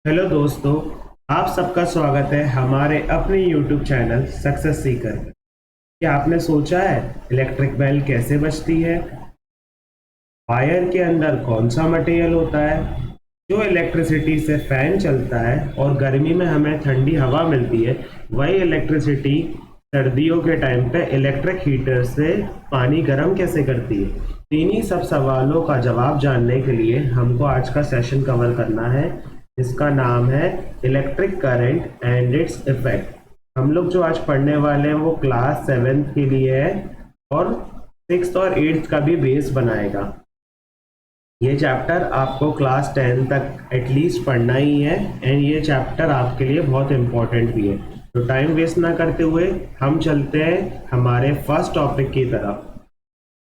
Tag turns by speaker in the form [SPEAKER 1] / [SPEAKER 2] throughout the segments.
[SPEAKER 1] Hello दोस्तों, आप सबका स्वागत है हमारे अपने YouTube चैनल सक्सेस सीकर में। क्या आपने सोचा है इलेक्ट्रिक बेल कैसे बजती है? वायर के अंदर कौन सा मटेरियल होता है जो इलेक्ट्रिसिटी से फैन चलता है और गर्मी में हमें ठंडी हवा मिलती है? वही इलेक्ट्रिसिटी सर्दियों के टाइम पे इलेक्ट्रिक हीटर से पानी गर्म कैसे करती है? इन्हीं सब सवालों का जवाब जानने के लिए हमको आज का सेशन कवर करना है। इसका नाम है electric current and its effect. हम लोग जो आज पढ़ने वाले हैं वो क्लास 7th के लिए है और 6th और 8th का भी बेस बनाएगा। ये चैप्टर आपको क्लास 10 तक एटलीस्ट पढ़ना ही है एंड ये चैप्टर आपके लिए बहुत इम्पोर्टेंट भी है। तो टाइम वेस्ट ना करते हुए हम चलते हैं हमारे फर्स्ट टॉपिक की तरफ।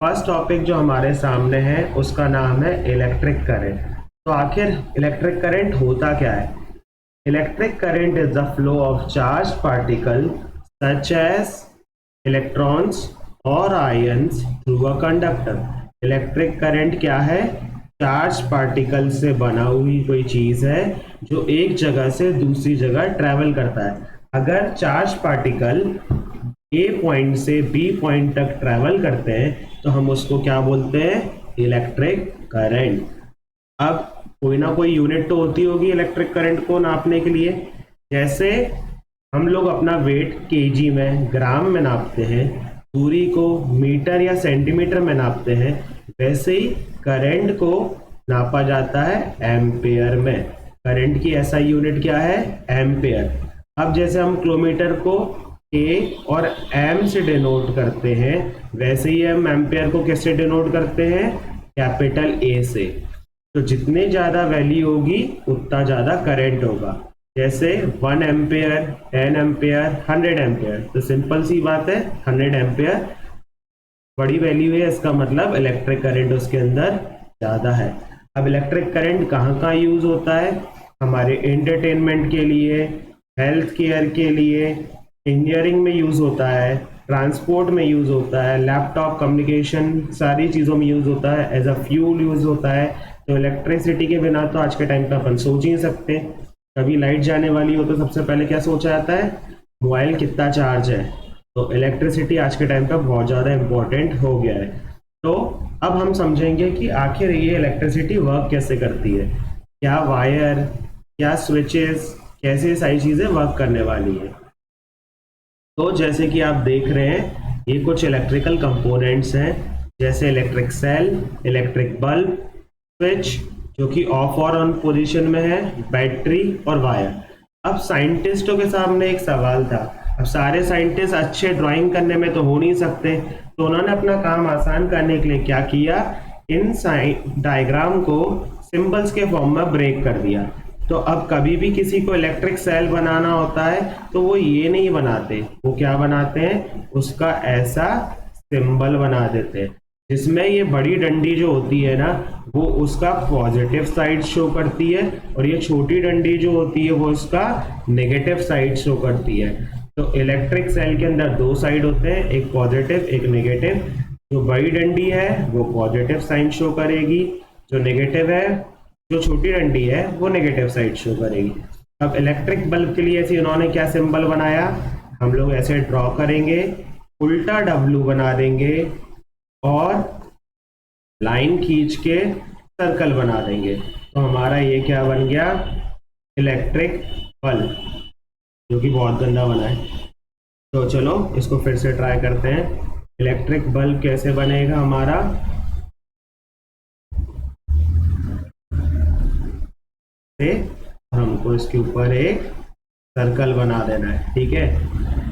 [SPEAKER 1] फर्स्ट टॉपिक जो हमारे सामने है उसका नाम है इलेक्ट्रिक करंट। तो आखिर इलेक्ट्रिक करंट होता क्या है? Electric current is the flow of charge particle such as electrons और ions through a conductor. Electric current क्या है? चार्ज पार्टिकल से बना हुई कोई चीज है जो एक जगह से दूसरी जगह ट्रेवल करता है। अगर चार्ज पार्टिकल ए पॉइंट से बी पॉइंट तक ट्रेवल करते हैं तो हम उसको क्या बोलते हैं? Electric current. अब कोई ना कोई यूनिट तो होती होगी इलेक्ट्रिक करंट को नापने के लिए। जैसे हम लोग अपना वेट केजी में, ग्राम में नापते हैं, दूरी को मीटर या सेंटीमीटर में नापते हैं, वैसे ही करंट को नापा जाता है एम्पेयर में। करंट की ऐसा यूनिट क्या है? एम्पेयर। अब जैसे हम किलोमीटर को ए और एम से डिनोट करते हैं, वैसे ही हम एम्पेयर को किससे डिनोट करते हैं? कैपिटल ए से। तो जितने ज्यादा वैल्यू होगी उतना ज्यादा करंट होगा। जैसे 1 एम्पेयर, 10 एम्पेयर, 100 एम्पेयर। तो सिंपल सी बात है, 100 एम्पेयर बड़ी वैल्यू है, इसका मतलब इलेक्ट्रिक करंट उसके अंदर ज्यादा है। अब इलेक्ट्रिक करंट कहाँ कहाँ यूज होता है? हमारे एंटरटेनमेंट के लिए, हेल्थ केयर के लिए, इंजीनियरिंग में यूज होता है, ट्रांसपोर्ट में यूज होता है, लैपटॉप कम्युनिकेशन सारी चीजों में यूज होता है, एज अ फ्यूल यूज होता है। तो इलेक्ट्रिसिटी के बिना तो आज के टाइम पे अपन सोच ही नहीं सकते। कभी लाइट जाने वाली हो तो सबसे पहले क्या सोचा जाता है? मोबाइल कितना चार्ज है। तो इलेक्ट्रिसिटी आज के टाइम पे बहुत ज़्यादा इम्पोर्टेंट हो गया है। तो अब हम समझेंगे कि आखिर ये इलेक्ट्रिसिटी वर्क कैसे करती है। क्या वायर, क्या स्विचेस, कैसे सारी चीज़ें वर्क करने वाली है। तो जैसे कि आप देख रहे हैं ये कुछ इलेक्ट्रिकल कंपोनेंट्स हैं, जैसे electric cell, electric bulb, switch जो कि ऑफ और ऑन पोजीशन में है, बैटरी और वायर। अब साइंटिस्टों के सामने एक सवाल था। अब सारे साइंटिस्ट अच्छे ड्राइंग करने में तो हो नहीं सकते, तो उन्होंने अपना काम आसान करने के लिए क्या किया? इन डायग्राम को सिंबल्स के फॉर्म में ब्रेक कर दिया। तो अब कभी भी किसी को इलेक्ट्रिक सेल बनाना होता है तो वो ये नहीं बनाते, वो क्या बनाते हैं? उसका ऐसा सिंबल बना देते हैं जिसमें ये बड़ी डंडी जो होती है ना वो उसका पॉजिटिव साइड शो करती है और ये छोटी डंडी जो होती है वो उसका नेगेटिव साइड शो करती है। तो इलेक्ट्रिक सेल के अंदर दो साइड होते हैं, एक पॉजिटिव एक नेगेटिव। जो बड़ी डंडी है वो पॉजिटिव साइन शो करेगी, जो नेगेटिव है, जो छोटी डंडी है वो नेगेटिव साइड शो करेगी। अब इलेक्ट्रिक बल्ब के लिए ऐसे उन्होंने क्या सिंबल बनाया? हम लोग ऐसे ड्रॉ करेंगे, उल्टा डब्लू बना देंगे और लाइन खींच के सर्कल बना देंगे। तो हमारा ये क्या बन गया? इलेक्ट्रिक बल्ब, जो कि बहुत गंदा बना है। तो चलो इसको फिर से ट्राई करते हैं। इलेक्ट्रिक बल्ब कैसे बनेगा हमारा? हमको इसके ऊपर एक सर्कल बना देना है, ठीक है।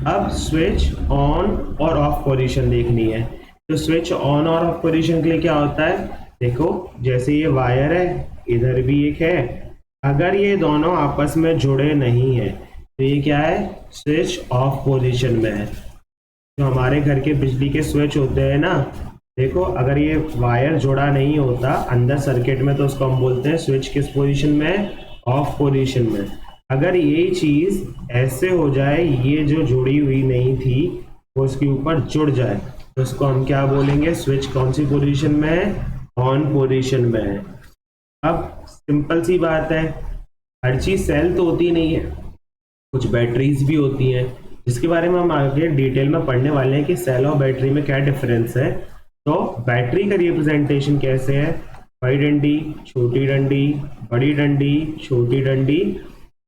[SPEAKER 1] अब स्विच ऑन और ऑफ पोजीशन देखनी है। तो स्विच ऑन और ऑफ पोजीशन के लिए क्या होता है? देखो जैसे ये वायर है, इधर भी एक है, अगर ये दोनों आपस में जुड़े नहीं है तो ये क्या है? स्विच ऑफ पोजीशन में है। जो हमारे घर के बिजली के स्विच होते हैं ना, देखो अगर ये वायर जुड़ा नहीं होता अंदर सर्किट में तो उसको हम बोलते हैं स्विच किस पोजीशन में है? ऑफ पोजीशन में। अगर ये चीज ऐसे हो जाए, ये जो जुड़ी हुई नहीं थी वो इसके ऊपर जुड़ जाए तो उसको हम क्या बोलेंगे? स्विच कौन सी पोजीशन में है? ऑन पोजीशन में है। अब सिंपल सी बात है, हर चीज सेल तो होती नहीं है, कुछ बैटरीज भी होती हैं, जिसके बारे में हम आगे डिटेल में पढ़ने वाले हैं कि सेल और बैटरी में क्या डिफरेंस है। तो बैटरी का रिप्रेजेंटेशन कैसे है, बड़ी डंडी, छोटी डंडी, बड़ी डंडी, छोटी डंडी,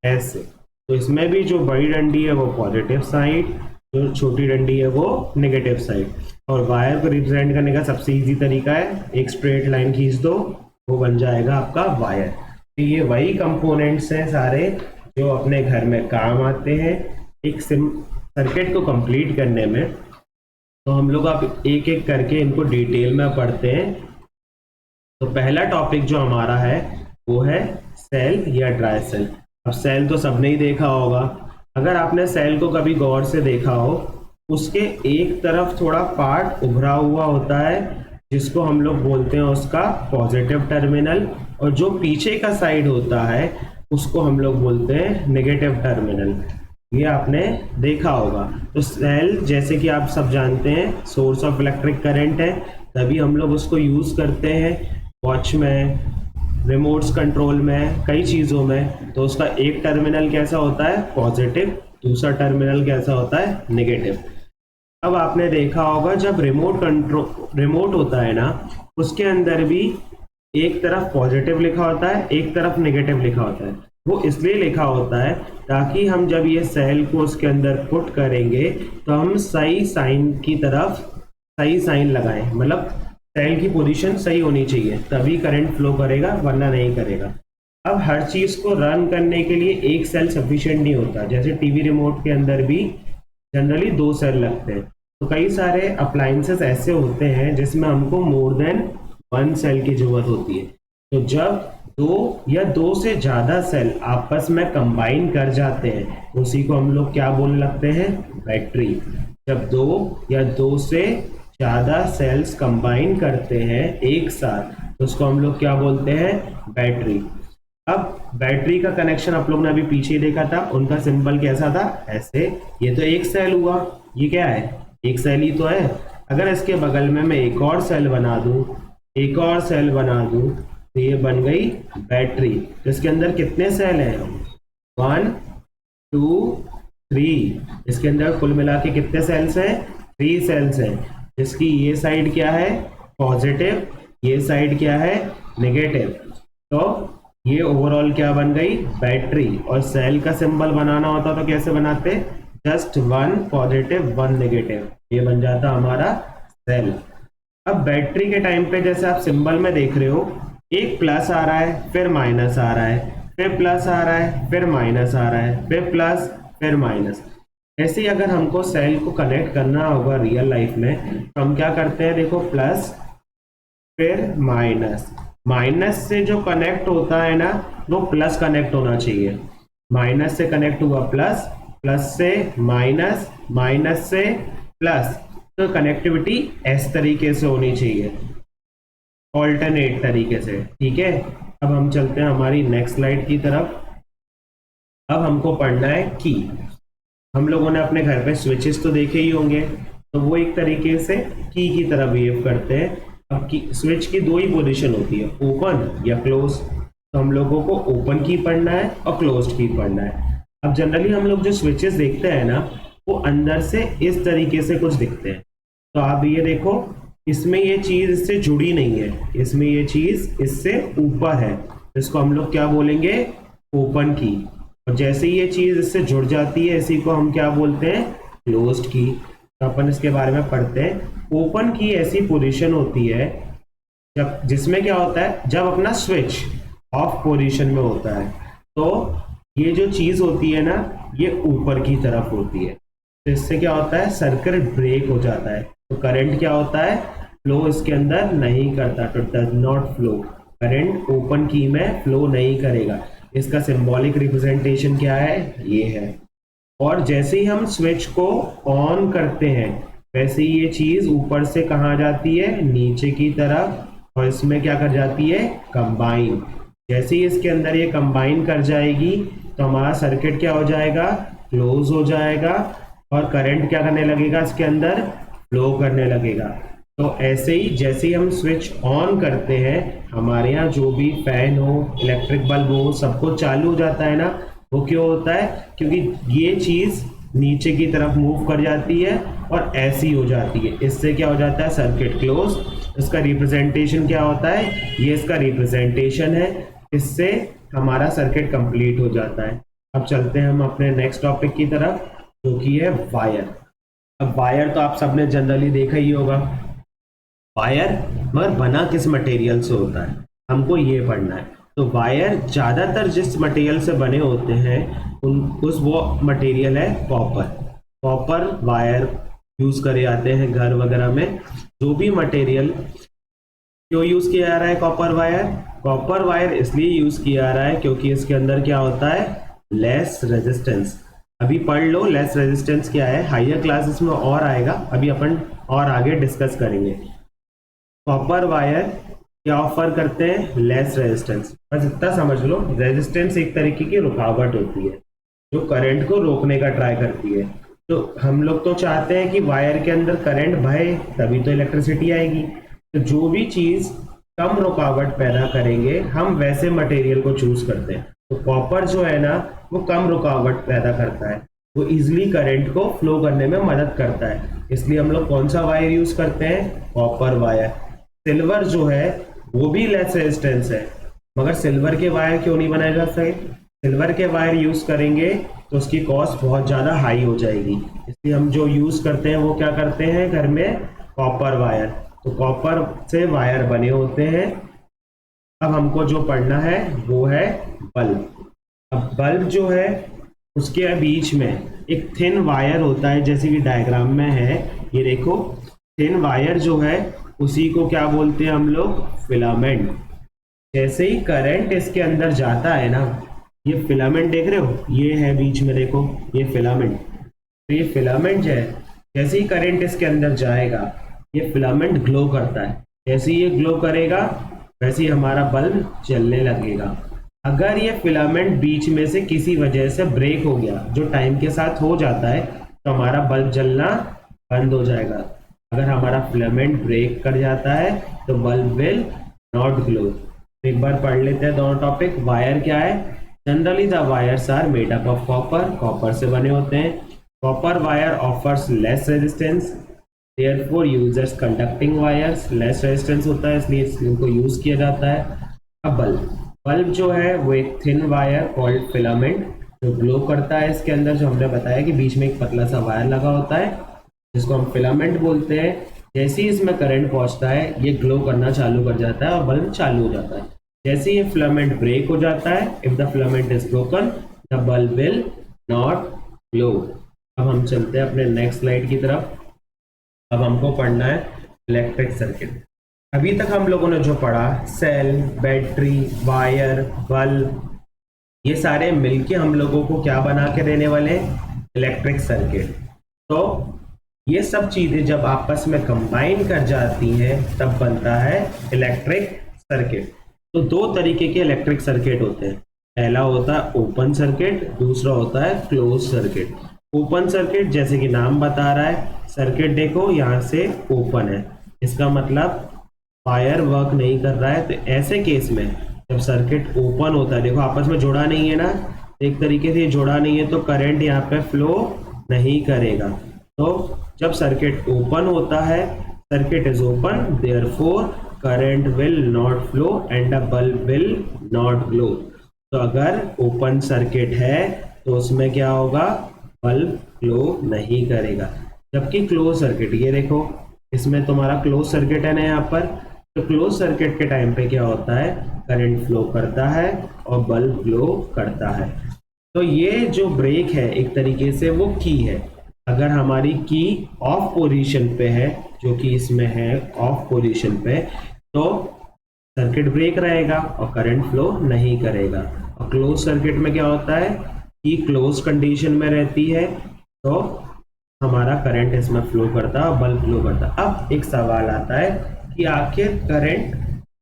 [SPEAKER 1] ऐसे। तो इसमें भी जो बड़ी डंडी है वो पॉजिटिव साइड, जो छोटी डंडी है वो नेगेटिव साइड। और वायर को रिप्रेजेंट करने का सबसे इजी तरीका है, एक स्ट्रेट लाइन खींच दो, वो बन जाएगा आपका वायर। तो ये वही कंपोनेंट्स हैं सारे जो अपने घर में काम आते हैं एक सर्किट को कंप्लीट करने में। तो हम लोग अब एक एक करके इनको डिटेल में पढ़ते हैं। तो पहला टॉपिक जो हमारा है वो है सेल या ड्राई सेल। अब सेल तो सबने ही देखा होगा, अगर आपने सेल को कभी गौर से देखा हो, उसके एक तरफ थोड़ा पार्ट उभरा हुआ होता है जिसको हम लोग बोलते हैं उसका पॉजिटिव टर्मिनल, और जो पीछे का साइड होता है उसको हम लोग बोलते हैं नेगेटिव टर्मिनल। ये आपने देखा होगा। तो सेल जैसे कि आप सब जानते हैं सोर्स ऑफ इलेक्ट्रिक करंट है, तभी हम लोग उसको यूज करते हैं वॉच में, रिमोट्स कंट्रोल में, कई चीज़ों में। तो उसका एक टर्मिनल कैसा होता है पॉजिटिव, दूसरा टर्मिनल कैसा होता है नेगेटिव। अब आपने देखा होगा जब रिमोट होता है ना, उसके अंदर भी एक तरफ पॉजिटिव लिखा होता है, एक तरफ नेगेटिव लिखा होता है। वो इसलिए लिखा होता है ताकि हम जब ये सेल को उसके अंदर पुट करेंगे तो हम सही साइन की तरफ सही साइन लगाएं, मतलब सेल की पोजीशन सही होनी चाहिए, तभी करंट फ्लो करेगा, वरना नहीं करेगा। अब हर चीज को रन करने के लिए एक सेल सफिशिएंट नहीं होता, जैसे टीवी रिमोट के अंदर भी जनरली 2 सेल लगते हैं। तो कई सारे अप्लायंसेस ऐसे होते हैं जिसमें हमको मोर देन 1 सेल की जरूरत होती है। तो जब 2 या 2 से ज्यादा सेल आपस में कंबाइन कर जाते हैं, उसी को हम लोग क्या बोलने लगते हैं, बैटरी। जब 2 या 2 से ज्यादा सेल्स कंबाइन करते हैं एक साथ, तो उसको हम लोग क्या बोलते हैं, बैटरी। अब बैटरी का कनेक्शन आप लोग ने अभी पीछे देखा था, उनका सिंबल कैसा था, ऐसे। ये तो एक सेल हुआ, ये क्या है, एक सेल ही तो है। अगर इसके बगल में मैं एक और सेल बना दूं, एक और सेल बना दूं, तो ये बन गई बैटरी। तो इसके अंदर कितने सेल हैं, 1 2 3। इसके अंदर कुल मिला के कितने सेल्स हैं, 3 सेल्स हैं, जिसकी ये साइड क्या है पॉजिटिव, ये साइड क्या है नेगेटिव। तो ये ओवरऑल क्या बन गई, बैटरी। और सेल का सिंबल बनाना होता तो कैसे बनाते, जस्ट 1 पॉजिटिव 1 नेगेटिव, ये बन जाता हमारा सेल। अब बैटरी के टाइम पे जैसे आप सिंबल में देख रहे हो, एक प्लस आ रहा है, फिर माइनस आ रहा है, फिर प्लस आ रहा है, फिर माइनस आ रहा है, फिर प्लस, फिर माइनस। ऐसे ही अगर हमको सेल को कनेक्ट करना होगा रियल लाइफ में, तो हम क्या करते हैं, देखो प्लस फिर माइनस, माइनस से जो कनेक्ट होता है ना वो प्लस कनेक्ट होना चाहिए। माइनस से कनेक्ट हुआ प्लस, प्लस से माइनस, माइनस से प्लस। तो कनेक्टिविटी इस तरीके से होनी चाहिए, ऑल्टरनेट तरीके से, ठीक है। अब हम चलते हैं हमारी नेक्स्ट स्लाइड की तरफ। अब हमको पढ़ना है की। हम लोगों ने अपने घर पे स्विचेस तो देखे ही होंगे, तो वो एक तरीके से की तरह बिहेव करते हैं। अब की स्विच की 2 ही पोजीशन होती है, ओपन या क्लोज। तो हम लोगों को ओपन की पढ़ना है और क्लोज्ड की पढ़ना है। अब जनरली हम लोग जो स्विचेस देखते हैं ना, वो अंदर से इस तरीके से कुछ दिखते हैं। तो आप ये देखो, इसमें ये चीज इससे जुड़ी नहीं है, इसमें ये चीज इससे ऊपर है, इसको हम लोग क्या बोलेंगे, ओपन की। और जैसे ही ये चीज इससे जुड़ जाती है, इसी को हम क्या बोलते हैं, क्लोज्ड की। तो अपन इसके बारे में पढ़ते हैं। ओपन की ऐसी पोजीशन होती है जब जिसमें क्या होता है, जब अपना स्विच ऑफ पोजीशन में होता है, तो ये जो चीज होती है ना, ये ऊपर की तरफ होती है। तो इससे क्या होता है, सर्किट ब्रेक हो जाता है। तो करंट क्या होता है, फ्लो इसके अंदर नहीं करता, तो does not flow. Current open की में फ्लो नहीं करेगा। इसका सिंबॉलिक रिप्रेजेंटेशन क्या है, ये है। और जैसे ही हम स्विच को ऑन करते हैं, वैसे ही ये चीज ऊपर से कहाँ जाती है, नीचे की तरफ, और इसमें क्या कर जाती है, कंबाइन। जैसे ही इसके अंदर ये कंबाइन कर जाएगी, तो हमारा सर्किट क्या हो जाएगा, क्लोज हो जाएगा, और करंट क्या करने लगेगा, इसके अंदर फ्लो करने लगेगा। तो ऐसे ही जैसे ही हम स्विच ऑन करते हैं, हमारे यहाँ जो भी फैन हो, इलेक्ट्रिक बल्ब हो, सबको चालू हो जाता है ना। वो क्यों होता है? क्योंकि ये चीज नीचे की तरफ मूव कर जाती है और ऐसी हो जाती है। इससे क्या हो जाता है? Circuit close. इसका रिप्रेजेंटेशन क्या होता है? ये इसका रिप्रेजेंटेशन है। इससे हमारा सर्किट कंप्लीट हो जाता है। अब चलते हैं हम अपने नेक्स्ट टॉपिक की तरफ, जो कि है वायर। अब वायर तो आप सबने जनरली देखा ही होगा। वायर मगर बना किस मटेरियल से होता है, हमको ये पढ़ना है। तो वायर ज्यादातर जिस मटेरियल से बने होते हैं वो मटेरियल है कॉपर। कॉपर वायर यूज करे जाते हैं घर वगैरह में। जो भी मटेरियल क्यों यूज किया जा रहा है कॉपर वायर? कॉपर वायर इसलिए यूज किया जा रहा है क्योंकि इसके अंदर क्या होता है? Less resistance. अभी पढ़ लो लेस रेजिस्टेंस क्या है, हायर क्लासेस में और आएगा, अभी अपन और आगे डिस्कस करेंगे। कॉपर वायर क्या ऑफर करते हैं? Less resistance. बस इतना समझ लो, रेजिस्टेंस एक तरीके की रुकावट होती है जो करंट को रोकने का ट्राई करती है। तो हम लोग तो चाहते हैं कि वायर के अंदर करंट बहे, तभी तो इलेक्ट्रिसिटी आएगी। तो जो भी चीज कम रुकावट पैदा करेंगे, हम वैसे मटेरियल को चूज करते हैं। तो कॉपर जो है ना, वो कम रुकावट पैदा करता है, वो इजिली करंट को फ्लो करने में मदद करता है। इसलिए हम लोग कौन सा वायर यूज करते हैं? Copper wire. सिल्वर जो है वो भी लेस रेजिस्टेंस है, मगर सिल्वर के वायर क्यों नहीं बनाए जा सके? सिल्वर के वायर यूज करेंगे तो उसकी कॉस्ट बहुत ज्यादा हाई हो जाएगी। इसलिए हम जो यूज करते हैं वो क्या करते हैं घर में? Copper wire. तो कॉपर से वायर बने होते हैं। अब हमको जो पढ़ना है वो है बल्ब। अब बल्ब जो है उसके बीच में एक थिन वायर होता है, जैसे कि डायग्राम में है, ये देखो। थिन वायर जो है उसी को क्या बोलते हैं हम लोग? फिलामेंट। जैसे ही करंट इसके अंदर जाता है ना, ये फिलामेंट देख रहे हो, ये है बीच में, देखो ये फिलामेंट। तो ये फिलामेंट जो है, जैसे ही करंट इसके अंदर जाएगा, ये फिलामेंट ग्लो करता है। जैसे ही ये ग्लो करेगा वैसे ही हमारा बल्ब जलने लगेगा। अगर ये फिलामेंट बीच में से किसी वजह से ब्रेक हो गया, जो टाइम के साथ हो जाता है, तो हमारा बल्ब जलना बंद हो जाएगा। अगर हमारा फिलामेंट ब्रेक कर जाता है तो बल्ब विल नॉट ग्लो। एक बार पढ़ लेते हैं दोनों टॉपिक। वायर क्या है? Generally the wires are made up of copper. Copper से बने होते हैं। Copper wire offers less resistance, therefore users conducting wires. Less resistance होता है इसलिए इनको यूज किया जाता है। अब बल्ब जो है वो एक थिन वायर कॉल्ड फिलामेंट जो ग्लो करता है। इसके अंदर जो हमने बताया कि बीच में एक पतला सा वायर लगा होता है जिसको हम फिलामेंट बोलते हैं। जैसे ही इसमें करंट पहुंचता है ये ग्लो करना चालू कर जाता है और बल्ब चालू हो जाता है। जैसे ये फिलामेंट ब्रेक हो जाता है, if the filament is broken the bulb will not glow. अब हम चलते हैं अपने नेक्स्ट स्लाइड की तरफ। अब हमको पढ़ना है इलेक्ट्रिक सर्किट। अभी तक हम लोगों ने जो पढ़ा, सेल, बैटरी, वायर, बल्ब, ये सारे मिलके हम लोगों को क्या बना के देने वाले? Electric circuit. तो ये सब चीजें जब आपस में कंबाइन कर जाती हैं तब बनता है इलेक्ट्रिक सर्किट। तो दो तरीके के इलेक्ट्रिक सर्किट होते हैं। पहला होता है ओपन सर्किट, दूसरा होता है क्लोज सर्किट। ओपन सर्किट जैसे कि नाम बता रहा है, सर्किट देखो यहाँ से ओपन है, इसका मतलब वायर वर्क नहीं कर रहा है। तो ऐसे केस में जब सर्किट ओपन होता है, देखो आपस में जुड़ा नहीं है ना, एक तरीके से जुड़ा नहीं है तो करंट यहाँ पे फ्लो नहीं करेगा। तो जब सर्किट ओपन होता है, circuit is open, therefore current will not flow and the bulb will not glow. तो अगर ओपन सर्किट है तो उसमें क्या होगा? बल्ब ग्लो नहीं करेगा। जबकि क्लोज सर्किट, ये देखो इसमें तुम्हारा क्लोज सर्किट है ना यहाँ पर, तो क्लोज सर्किट के टाइम पे क्या होता है? करंट फ्लो करता है और बल्ब ग्लो करता है। तो ये जो ब्रेक है एक तरीके से वो की है। अगर हमारी की ऑफ पोजीशन पे है, जो कि इसमें है ऑफ पोजीशन पे, तो सर्किट ब्रेक रहेगा और करंट फ्लो नहीं करेगा। और क्लोज सर्किट में क्या होता है कि क्लोज कंडीशन में रहती है तो हमारा करंट इसमें फ्लो करता है और बल्ब ग्लो करता है। अब एक सवाल आता है कि आखिर करंट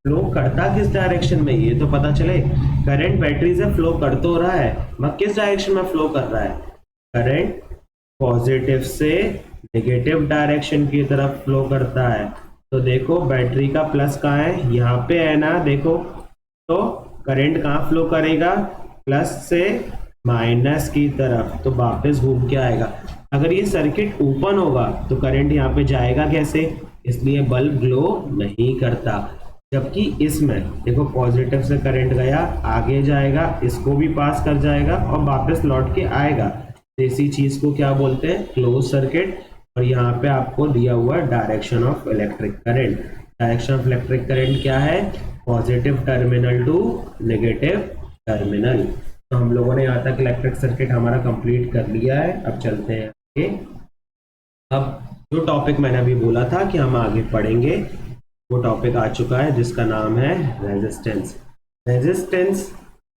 [SPEAKER 1] फ्लो करता किस डायरेक्शन में? ये तो पता चले। करंट बैटरी से फ्लो कर तो रहा है, मगर किस डायरेक्शन में फ्लो कर रहा है? करंट पॉजिटिव से नेगेटिव डायरेक्शन की तरफ फ्लो करता है। तो देखो बैटरी का प्लस कहाँ है, यहाँ पे है ना, देखो। तो करंट कहाँ फ्लो करेगा, प्लस से माइनस की तरफ, तो वापस घूम के आएगा। अगर ये सर्किट ओपन होगा तो करंट यहाँ पे जाएगा कैसे, इसलिए बल्ब ग्लो नहीं करता। जबकि इसमें देखो पॉजिटिव से करंट गया, आगे जाएगा, इसको भी पास कर जाएगा और वापस लौट के आएगा। तो इसी चीज को क्या बोलते हैं, क्लोज सर्किट। और यहाँ पे आपको दिया हुआ direction of electric current. Direction of electric current क्या है, positive terminal to negative terminal. तो हम लोगों ने यहाँ तक इलेक्ट्रिक सर्किट हमारा कंप्लीट कर लिया है। अब चलते हैं आगे। अब जो टॉपिक मैंने अभी बोला था कि हम आगे पढ़ेंगे, वो टॉपिक आ चुका है जिसका नाम है रेजिस्टेंस। रेजिस्टेंस,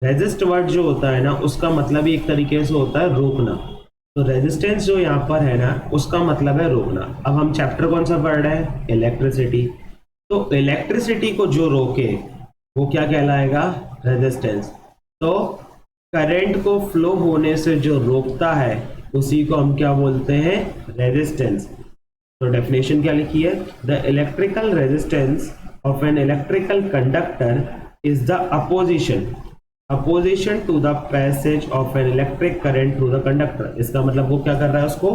[SPEAKER 1] रेजिस्ट वर्ड जो होता है ना, उसका मतलब ही एक तरीके से होता है रोकना। तो रेजिस्टेंस जो यहाँ पर है ना, उसका मतलब है रोकना। अब हम चैप्टर कौन सा पढ़ रहे हैं, इलेक्ट्रिसिटी। तो इलेक्ट्रिसिटी को जो रोके वो क्या कहलाएगा, रेजिस्टेंस। तो करंट को फ्लो होने से जो रोकता है उसी को हम क्या बोलते हैं, रेजिस्टेंस। तो डेफिनेशन क्या लिखी है, the electrical resistance of an electrical conductor is the opposition to the passage of an electric current through the conductor. इसका मतलब वो क्या कर रहा है, उसको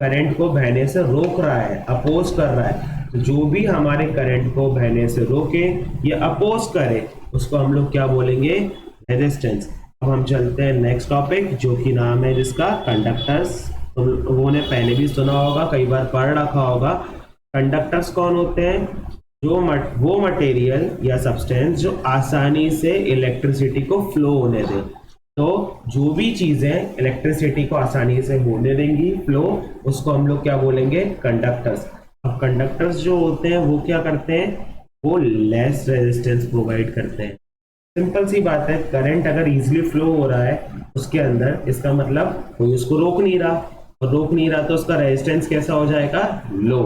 [SPEAKER 1] करंट को बहने से रोक रहा है, अपोज कर रहा है। तो जो भी हमारे करंट को बहने से रोके या अपोज करे उसको हम लोग क्या बोलेंगे, रेजिस्टेंस। अब हम चलते हैं नेक्स्ट टॉपिक, जो कि नाम है जिसका कंडक्टर्स। तो लोगों ने पहले भी सुना होगा, कई बार पढ़ रखा होगा। कंडक्टर्स कौन होते हैं, वो मटेरियल या सब्सटेंस जो आसानी से इलेक्ट्रिसिटी को फ्लो होने दे। तो जो भी चीजें इलेक्ट्रिसिटी को आसानी से होने देंगी फ्लो, उसको हम लोग क्या बोलेंगे, कंडक्टर्स। अब कंडक्टर्स जो होते हैं वो क्या करते हैं, वो लेस रेजिस्टेंस प्रोवाइड करते हैं। सिंपल सी बात है, करंट अगर इजीली फ्लो हो रहा है उसके अंदर, इसका मतलब कोई उसको रोक नहीं रहा, और रोक नहीं रहा तो उसका रेजिस्टेंस कैसा हो जाएगा, लो।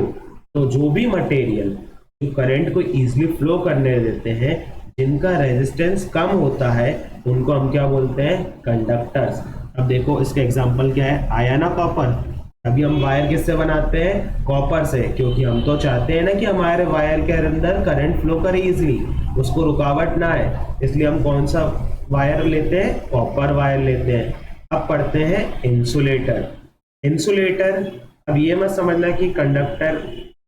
[SPEAKER 1] तो जो भी मटेरियल जो करंट को इजीली फ्लो करने देते हैं, जिनका रेजिस्टेंस कम होता है, उनको हम क्या बोलते हैं, कंडक्टर्स। अब देखो इसका एग्जांपल क्या है, आया ना कॉपर। अभी हम वायर किससे बनाते हैं, कॉपर से, क्योंकि हम तो चाहते हैं ना कि हमारे वायर के अंदर करंट फ्लो करे इजीली, उसको रुकावट ना है। इसलिए हम कौन सा वायर लेते हैं, कॉपर वायर लेते हैं। अब पढ़ते हैं इंसुलेटर। इंसुलेटर, अब ये मत समझना कि कंडक्टर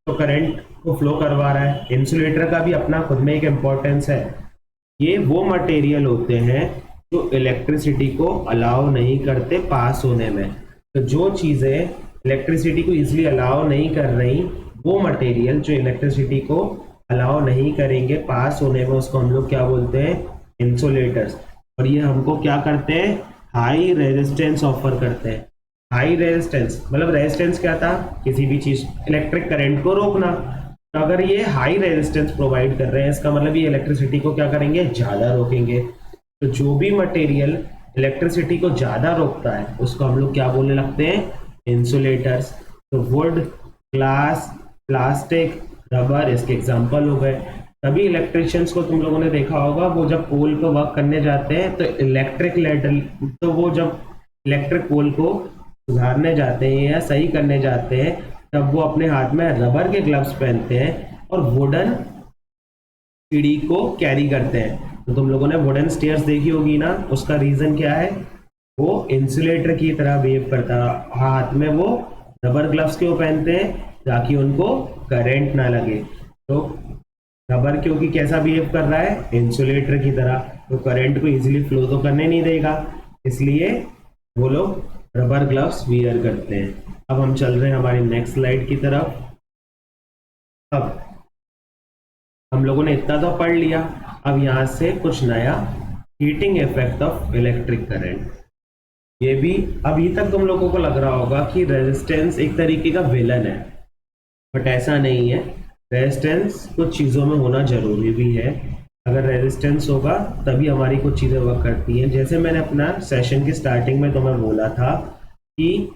[SPEAKER 1] तो करंट को फ्लो करवा रहा है, इंसुलेटर का भी अपना खुद में एक इम्पोर्टेंस है। ये वो मटेरियल होते हैं जो इलेक्ट्रिसिटी को अलाउ नहीं करते पास होने में। तो जो चीजें इलेक्ट्रिसिटी को इजीली अलाउ नहीं कर रही, वो मटेरियल जो इलेक्ट्रिसिटी को अलाउ नहीं करेंगे पास होने में, उसको हम लोग क्या बोलते हैं, इंसुलेटर्स। और ये हमको क्या करते हैं, हाई रेजिस्टेंस ऑफर करते हैं। हाई रेजिस्टेंस मतलब रेजिस्टेंस क्या था, किसी भी चीज इलेक्ट्रिक करंट को रोकना। तो अगर ये हाई रेजिस्टेंस प्रोवाइड कर रहे हैं, इसका मतलब ये इलेक्ट्रिसिटी को क्या करेंगे, ज्यादा रोकेंगे। तो जो भी मटेरियल इलेक्ट्रिसिटी को ज्यादा रोकता है उसको हम लोग क्या बोलने लगते हैं, इंसुलेटर्स। तो वुड, ग्लास, प्लास्टिक, रबर इसके एग्जाम्पल हो गए। तभी इलेक्ट्रिशियंस को तुम लोगों ने देखा होगा, वो जब पोल पे वर्क करने जाते हैं तो वो जब इलेक्ट्रिक पोल को सुधारने जाते हैं या सही करने जाते हैं, तब वो अपने हाथ में रबर के ग्लव्स पहनते हैं और वुडन सीढ़ी को कैरी करते हैं। तो तुम लोगों ने वुडन स्टेयर्स देखी होगी ना, उसका रीजन क्या है, वो इंसुलेटर की तरह बिहेव करता है। हाथ में वो रबर ग्लव्स क्यों पहनते हैं, ताकि उनको करंट ना लगे। तो रबर क्योंकि कैसा बिहेव कर रहा है, इंसुलेटर की तरह, तो करंट को इजीली फ्लो तो करने नहीं देगा, इसलिए वो लोग रबर ग्लव्स वियर करते हैं। अब हम चल रहे हैं हमारी नेक्स्ट स्लाइड की तरफ। अब हम लोगों ने इतना तो पढ़ लिया, अब यहाँ से कुछ नया, heating effect of electric current. ये भी अभी तक तुम लोगों को लग रहा होगा कि रेजिस्टेंस एक तरीके का विलन है, बट ऐसा नहीं है। रेजिस्टेंस कुछ चीज़ों में होना जरूरी भी है। अगर रेजिस्टेंस होगा तभी हमारी कुछ चीज़ें वर्क करती हैं। जैसे मैंने अपना सेशन की स्टार्टिंग में तुम्हें बोला था कि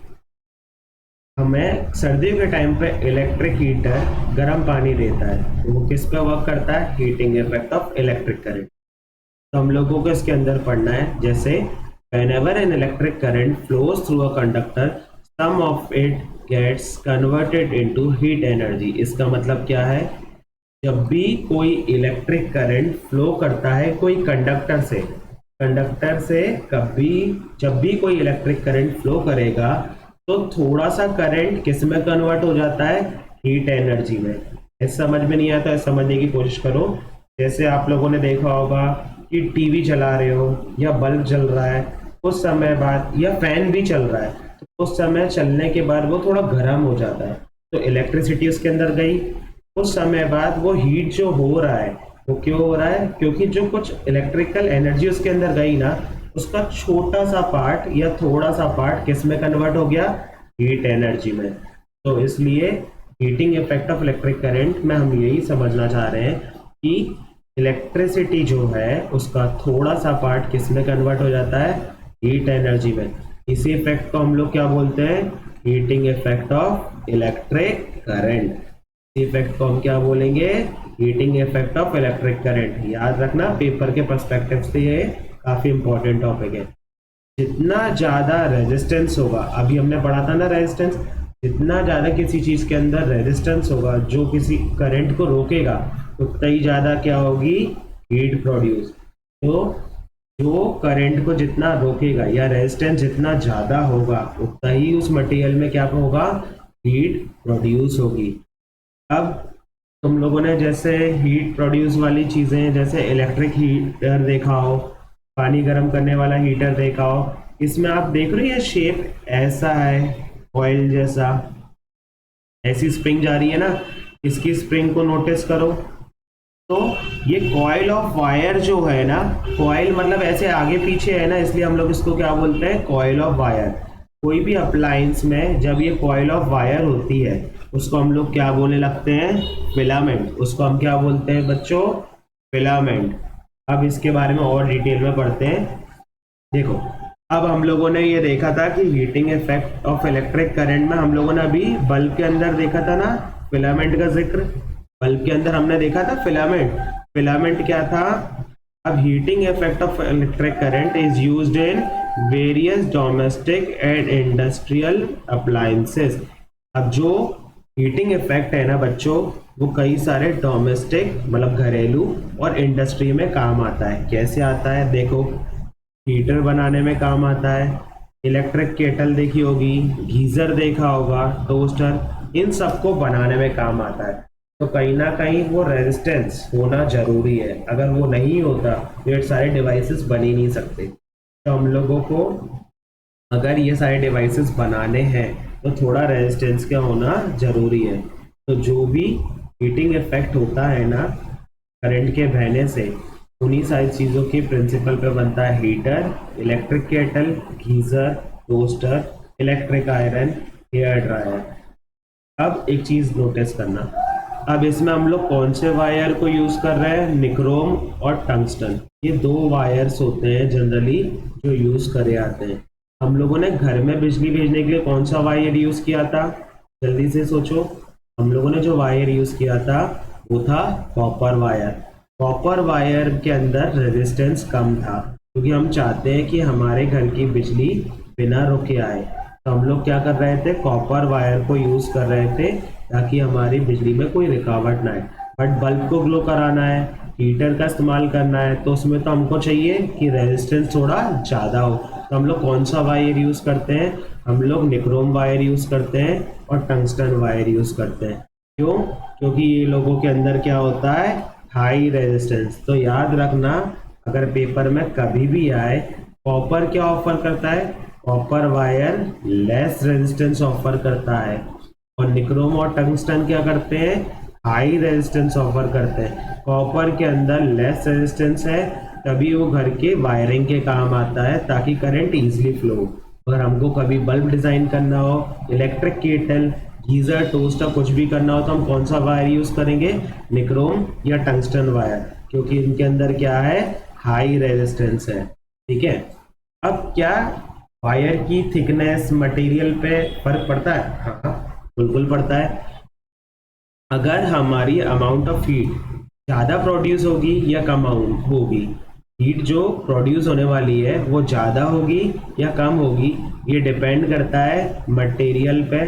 [SPEAKER 1] हमें सर्दियों के टाइम पे इलेक्ट्रिक हीटर गर्म पानी देता है, तो वो किस पे वर्क करता है, heating effect of electric current. तो हम लोगों को इसके अंदर पढ़ना है, जैसे whenever an electric current flows through a conductor, some of it gets converted into heat energy। इसका मतलब क्या है, जब भी कोई इलेक्ट्रिक करंट फ्लो करता है कोई कंडक्टर से कभी जब भी कोई इलेक्ट्रिक करंट फ्लो करेगा तो थोड़ा सा करंट किस में कन्वर्ट हो जाता है, हीट एनर्जी में। इस समझ में नहीं आता है, समझने की कोशिश करो। जैसे आप लोगों ने देखा होगा कि टीवी चला रहे हो या बल्ब जल रहा है, कुछ समय बाद, या फैन भी चल रहा है, तो कुछ समय चलने के बाद वो थोड़ा गर्म हो जाता है, तो इलेक्ट्रिसिटी उसके अंदर गई। कुछ समय बाद वो हीट जो हो रहा है वो क्यों हो रहा है, क्योंकि जो कुछ इलेक्ट्रिकल एनर्जी उसके अंदर गई ना, उसका छोटा सा पार्ट या थोड़ा सा पार्ट किस में कन्वर्ट हो गया, हीट एनर्जी में। तो इसलिए heating effect of electric current में हम यही समझना चाह रहे हैं कि इलेक्ट्रिसिटी जो है उसका थोड़ा सा पार्ट किस में कन्वर्ट हो जाता है, हीट एनर्जी में। इसी इफेक्ट को हम लोग क्या बोलते हैं, heating effect of electric current. Effect को हम क्या बोलेंगे, heating effect of electric current. याद रखना, पेपर के पर्सपेक्टिव से ये काफी इंपॉर्टेंट टॉपिक है। जितना ज्यादा रेजिस्टेंस होगा, अभी हमने पढ़ा था ना रेजिस्टेंस, जितना ज्यादा किसी चीज के अंदर रेजिस्टेंस होगा जो किसी करंट को रोकेगा, उतना ही ज्यादा क्या होगी, हीट प्रोड्यूस। तो जो करंट को जितना रोकेगा या रेजिस्टेंस जितना ज्यादा होगा, उतना ही उस मटेरियल में क्या होगा, हीट प्रोड्यूस होगी। अब तुम लोगों ने जैसे हीट प्रोड्यूस वाली चीजें, जैसे इलेक्ट्रिक हीटर देखा हो, पानी गर्म करने वाला हीटर देखा हो, इसमें आप देख रहे हैं शेप ऐसा है, ऑयल जैसा, ऐसी स्प्रिंग जा रही है ना, इसकी स्प्रिंग को नोटिस करो। तो ये कॉइल ऑफ वायर जो है ना, कॉइल मतलब ऐसे आगे पीछे है ना, इसलिए हम लोग इसको क्या बोलते हैं, कॉइल ऑफ वायर। कोई भी अप्लायंस में जब ये कॉइल ऑफ वायर होती है उसको हम लोग क्या बोलने लगते हैं, फिलामेंट। उसको हम क्या बोलते हैं बच्चों, फिलामेंट। अब इसके बारे में और डिटेल में पढ़ते हैं। देखो, अब हम लोगों ने ये देखा था कि heating effect of electric current में हम लोगों ने अभी बल्ब के अंदर देखा था ना, फिलामेंट का जिक्र। बल्ब के अंदर हमने देखा था फिलामेंट। फिलामेंट क्या था, अब heating effect of electric current is used in various domestic and industrial appliances. अब जो हीटिंग इफेक्ट है ना बच्चों, वो कई सारे डोमेस्टिक मतलब घरेलू और इंडस्ट्री में काम आता है। कैसे आता है, देखो, हीटर बनाने में काम आता है, इलेक्ट्रिक केटल देखी होगी, गीजर देखा होगा, टोस्टर, इन सबको बनाने में काम आता है। तो कहीं ना कहीं वो रेजिस्टेंस होना जरूरी है, अगर वो नहीं होता तो ये सारे डिवाइसेस बन ही नहीं सकते। तो हम लोगों को अगर ये सारे डिवाइसेस बनाने हैं तो थोड़ा रेजिस्टेंस का होना जरूरी है। तो जो भी हीटिंग इफेक्ट होता है ना करंट के बहने से, उन्हीं सारी चीज़ों के प्रिंसिपल पे बनता है heater, electric kettle, geyser, toaster, electric iron, hair dryer. अब एक चीज़ नोटिस करना, अब इसमें हम लोग कौन से वायर को यूज़ कर रहे हैं, निक्रोम और टंगस्टन। ये दो वायर्स होते हैं जनरली जो यूज़ करे आते हैं। हम लोगों ने घर में बिजली भेजने के लिए कौन सा वायर यूज़ किया था, जल्दी से सोचो। हम लोगों ने जो वायर यूज़ किया था वो था कॉपर वायर। कॉपर वायर के अंदर रेजिस्टेंस कम था, क्योंकि हम चाहते हैं कि हमारे घर की बिजली बिना रुके आए। तो हम लोग क्या कर रहे थे, कॉपर वायर को यूज़ कर रहे थे ताकि हमारी बिजली में कोई रुकावट ना आए। बट बल्ब को ग्लो कराना है, हीटर का इस्तेमाल करना है, तो उसमें तो हमको चाहिए कि रेजिस्टेंस थोड़ा ज़्यादा हो। तो हम लोग कौन सा वायर यूज़ करते हैं, हम लोग निक्रोम वायर यूज़ करते हैं और टंगस्टन वायर यूज़ करते हैं। क्यों, क्योंकि ये लोगों के अंदर क्या होता है, हाई रेजिस्टेंस। तो याद रखना, अगर पेपर में कभी भी आए, कॉपर क्या ऑफर करता है, copper wire less resistance offer करता है, और निक्रोम और टंगस्टन क्या करते हैं, हाई रेजिस्टेंस ऑफर करते हैं। कॉपर के अंदर लेस रेजिस्टेंस है, तभी वो घर के वायरिंग के काम आता है ताकि करंट इजीली फ्लो। अगर हमको कभी बल्ब डिजाइन करना हो, इलेक्ट्रिक केटल, गीजर, टोस्टर कुछ भी करना हो, तो हम कौन सा वायर यूज करेंगे, निक्रोम या टंगस्टन वायर, क्योंकि इनके अंदर क्या है, हाई रेजिस्टेंस है। ठीक है। अब क्या वायर की थिकनेस मटेरियल पे फर्क पड़ता है? हाँ, बिल्कुल पड़ता है। अगर हमारी अमाउंट ऑफ हीट ज़्यादा प्रोड्यूस होगी या कम होगी, हीट जो प्रोड्यूस होने वाली है वो ज़्यादा होगी या कम होगी, ये डिपेंड करता है मटेरियल पे,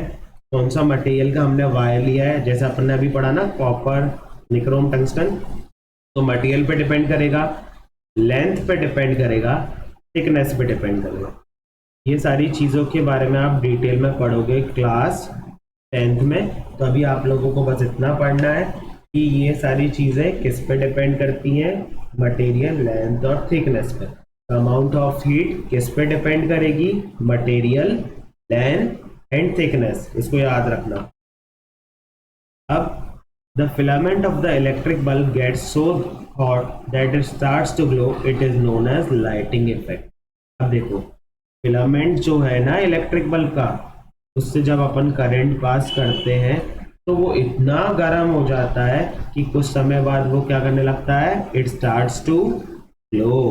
[SPEAKER 1] कौन सा मटेरियल का हमने वायर लिया है। जैसे अपन ने अभी पढ़ा ना, कॉपर निक्रोम टंगस्टन। तो मटेरियल पे डिपेंड करेगा, लेंथ पे डिपेंड करेगा, थिकनेस पे डिपेंड करेगा। ये सारी चीज़ों के बारे में आप डिटेल में पढ़ोगे क्लास 10th में। तो अभी आप लोगों को बस इतना पढ़ना है कि ये सारी चीज़ें किस पे डिपेंड करती हैं, मटेरियल, लेंथ और थिकनेस पे। अमाउंट ऑफ हीट किस पे डिपेंड करेगी, मटेरियल, लेंथ एंड थिकनेस, इसको याद रखना। अब the filament of the electric bulb gets so hot that it starts to glow, it is known as lighting effect। अब देखो फिलामेंट जो है ना इलेक्ट्रिक बल्ब का, उससे जब अपन करंट पास करते हैं तो वो इतना गर्म हो जाता है कि कुछ समय बाद वो क्या करने लगता है, it starts to glow.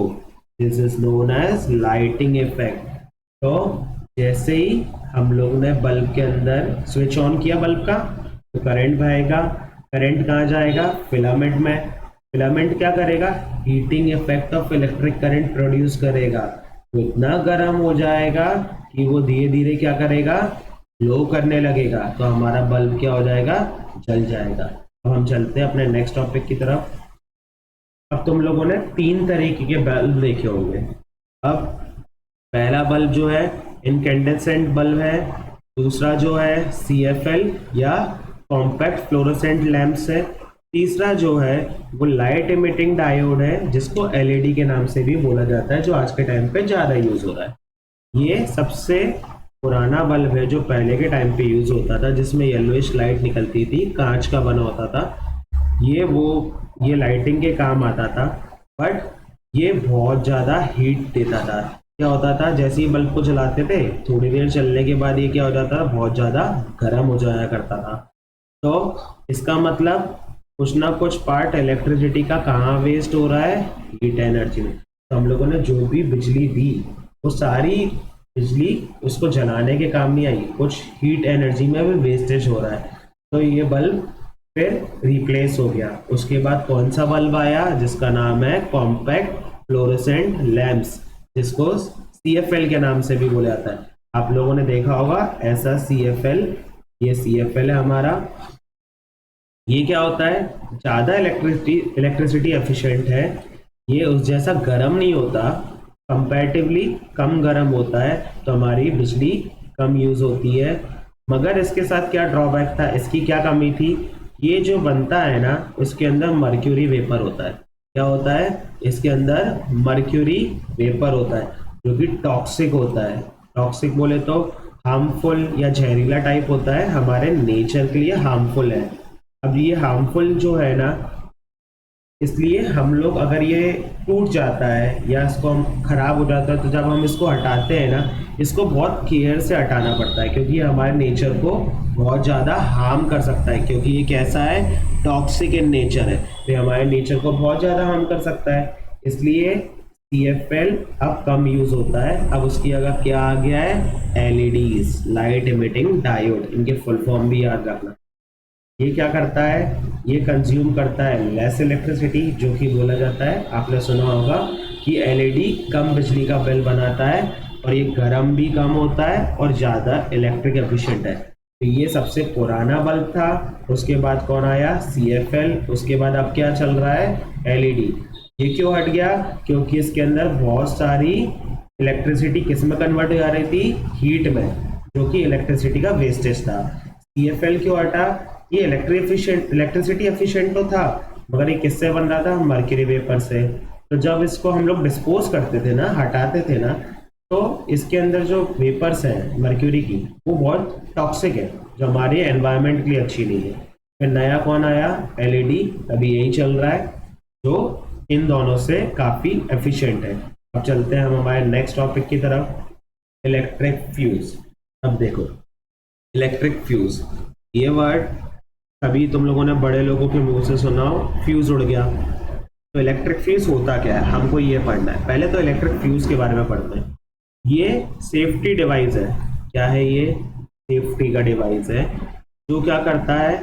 [SPEAKER 1] This is known as lighting effect. तो जैसे ही हम लोग ने बल्ब के अंदर स्विच ऑन किया बल्ब का, तो करंट बहेगा। करंट कहाँ जाएगा, फिलामेंट में। फिलामेंट क्या करेगा, heating effect of electric current produce करेगा। तो इतना गर्म हो जाएगा कि वो धीरे धीरे क्या करेगा, ग्लो करने लगेगा। तो हमारा बल्ब क्या हो जाएगा, जल जाएगा। अब हम चलते हैं अपने नेक्स्ट टॉपिक की तरफ। अब तुम लोगों ने 3 तरीके के बल्ब देखे होंगे। अब पहला बल्ब जो है इनकैंडेसेंट बल्ब है, दूसरा जो है CFL या कॉम्पैक्ट फ्लोरोसेंट लैंप्स है, तीसरा जो है वो लाइट इमिटिंग डायोड है जिसको LED के नाम से भी बोला जाता है, जो आज के टाइम पे ज़्यादा यूज हो रहा है। ये सबसे पुराना बल्ब है जो पहले के टाइम पे यूज होता था, जिसमें येलोइश लाइट निकलती थी, कांच का बना होता था। ये लाइटिंग के काम आता था, बट ये बहुत ज़्यादा हीट देता था। क्या होता था, जैसे ही बल्ब को जलाते थे थोड़ी देर चलने के बाद ये क्या हो जाता था, बहुत ज़्यादा गर्म हो जाया करता था। तो इसका मतलब कुछ ना कुछ पार्ट इलेक्ट्रिसिटी का कहाँ वेस्ट हो रहा है, हीट एनर्जी में। तो हम लोगों ने जो भी बिजली दी वो सारी बिजली उसको जलाने के काम नहीं आई, कुछ हीट एनर्जी में भी वेस्टेज हो रहा है। तो ये बल्ब फिर रिप्लेस हो गया। उसके बाद कौन सा बल्ब आया, जिसका नाम है कॉम्पैक्ट फ्लोरोसेंट लैंप्स, जिसको CFL के नाम से भी बोला जाता है। आप लोगों ने देखा होगा ऐसा CFL, ये CFL है हमारा। ये क्या होता है, ज़्यादा इलेक्ट्रिसिटी एफिशिएंट है। ये उस जैसा गर्म नहीं होता, कंपैरेटिवली कम गर्म होता है, तो हमारी बिजली कम यूज़ होती है। मगर इसके साथ क्या ड्रॉबैक था, इसकी क्या कमी थी, ये जो बनता है ना उसके अंदर मर्क्यूरी वेपर होता है। क्या होता है, इसके अंदर मर्क्यूरी वेपर होता है जो कि टॉक्सिक होता है। टॉक्सिक बोले तो हार्मफुल या जहरीला टाइप होता है, हमारे नेचर के लिए हार्मफुल है। अब ये हार्मफुल जो है ना, इसलिए हम लोग अगर ये टूट जाता है या इसको हम खराब हो जाता है, तो जब हम इसको हटाते हैं ना, इसको बहुत केयर से हटाना पड़ता है, क्योंकि ये हमारे नेचर को बहुत ज़्यादा हार्म कर सकता है, क्योंकि ये कैसा है, टॉक्सिक इन नेचर है, तो हमारे नेचर को बहुत ज़्यादा हार्म कर सकता है। इसलिए CFL अब कम यूज होता है। अब उसकी जगह क्या आ गया है, LEDs, लाइट इमिटिंग डायोड। इनके फुल फॉर्म भी याद रखना। ये क्या करता है, ये कंज्यूम करता है लेस इलेक्ट्रिसिटी, जो कि बोला जाता है, आपने सुना होगा कि LED कम बिजली का बिल बनाता है और ये गर्म भी कम होता है और ज़्यादा इलेक्ट्रिक एफिशिएंट है। तो ये सबसे पुराना बल्ब था। उसके बाद कौन आया, CFL। उसके बाद अब क्या चल रहा है, LED। ये क्यों हट गया, क्योंकि इसके अंदर बहुत सारी इलेक्ट्रिसिटी किस में कन्वर्ट हो जा रही थी, हीट में, जो कि इलेक्ट्रिसिटी का वेस्टेज था। CFL क्यों हटा, ये इलेक्ट्रिसिटी एफिशिएंट तो था, मगर ये किससे बन रहा था, मर्क्यूरी वेपर से। तो जब इसको हम लोग डिस्पोज करते थे ना, हटाते थे ना, तो इसके अंदर जो वेपर्स हैं मर्क्यूरी की, वो बहुत टॉक्सिक है, जो हमारे एनवायरनमेंट के लिए अच्छी नहीं है। फिर नया कौन आया, LED। अभी यही चल रहा है, जो इन दोनों से काफ़ी एफिशिएंट है। अब चलते हैं हम हमारे नेक्स्ट टॉपिक की तरफ, इलेक्ट्रिक फ्यूज। अब देखो इलेक्ट्रिक फ्यूज, ये वर्ड अभी तुम लोगों ने बड़े लोगों के मुंह से सुना हो, फ्यूज उड़ गया। तो इलेक्ट्रिक फ्यूज होता क्या है, हमको ये पढ़ना है। पहले तो इलेक्ट्रिक फ्यूज के बारे में पढ़ते हैं। ये सेफ्टी डिवाइस है। क्या है ये, सेफ्टी का डिवाइस है, जो क्या करता है,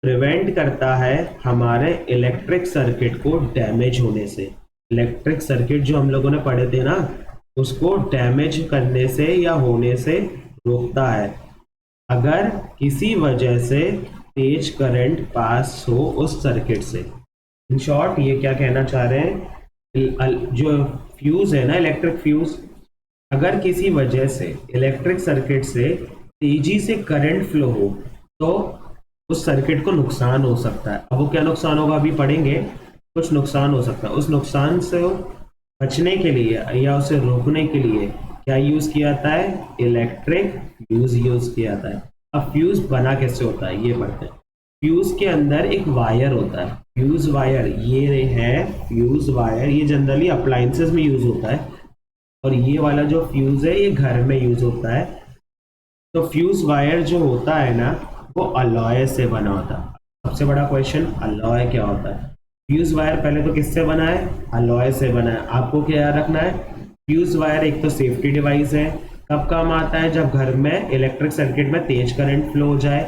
[SPEAKER 1] प्रिवेंट करता है हमारे इलेक्ट्रिक सर्किट को डैमेज होने से। इलेक्ट्रिक सर्किट जो हम लोगों ने पढ़े थे ना, उसको डैमेज करने से या होने से रोकता है। अगर किसी वजह से तेज करंट पास हो उस सर्किट से। इन शॉर्ट ये क्या कहना चाह रहे हैं, जो फ्यूज है ना, इलेक्ट्रिक फ्यूज, अगर किसी वजह से इलेक्ट्रिक सर्किट से तेजी से करंट फ्लो हो तो उस सर्किट को नुकसान हो सकता है। अब वो क्या नुकसान होगा अभी पढ़ेंगे। कुछ नुकसान हो सकता है, उस नुकसान से बचने के लिए या उसे रोकने के लिए क्या यूज किया जाता है, इलेक्ट्रिक फ्यूज यूज किया जाता है। अब फ्यूज बना कैसे होता है ये पढ़ते हैं। फ्यूज के अंदर एक वायर होता है, फ्यूज वायर, ये है फ्यूज वायर, ये जनरली अप्लायंसेस में यूज होता है, और ये वाला जो फ्यूज है ये घर में यूज होता है। तो फ्यूज वायर जो होता है ना वो अलॉय से बना होता है। सबसे बड़ा क्वेश्चन, अलॉय क्या होता है। फ्यूज वायर पहले तो किससे बना है, अलॉय से बना है। आपको क्या याद रखना है, फ्यूज वायर एक तो सेफ्टी डिवाइस है, कब काम आता है, जब घर में इलेक्ट्रिक सर्किट में तेज करंट फ्लो हो जाए।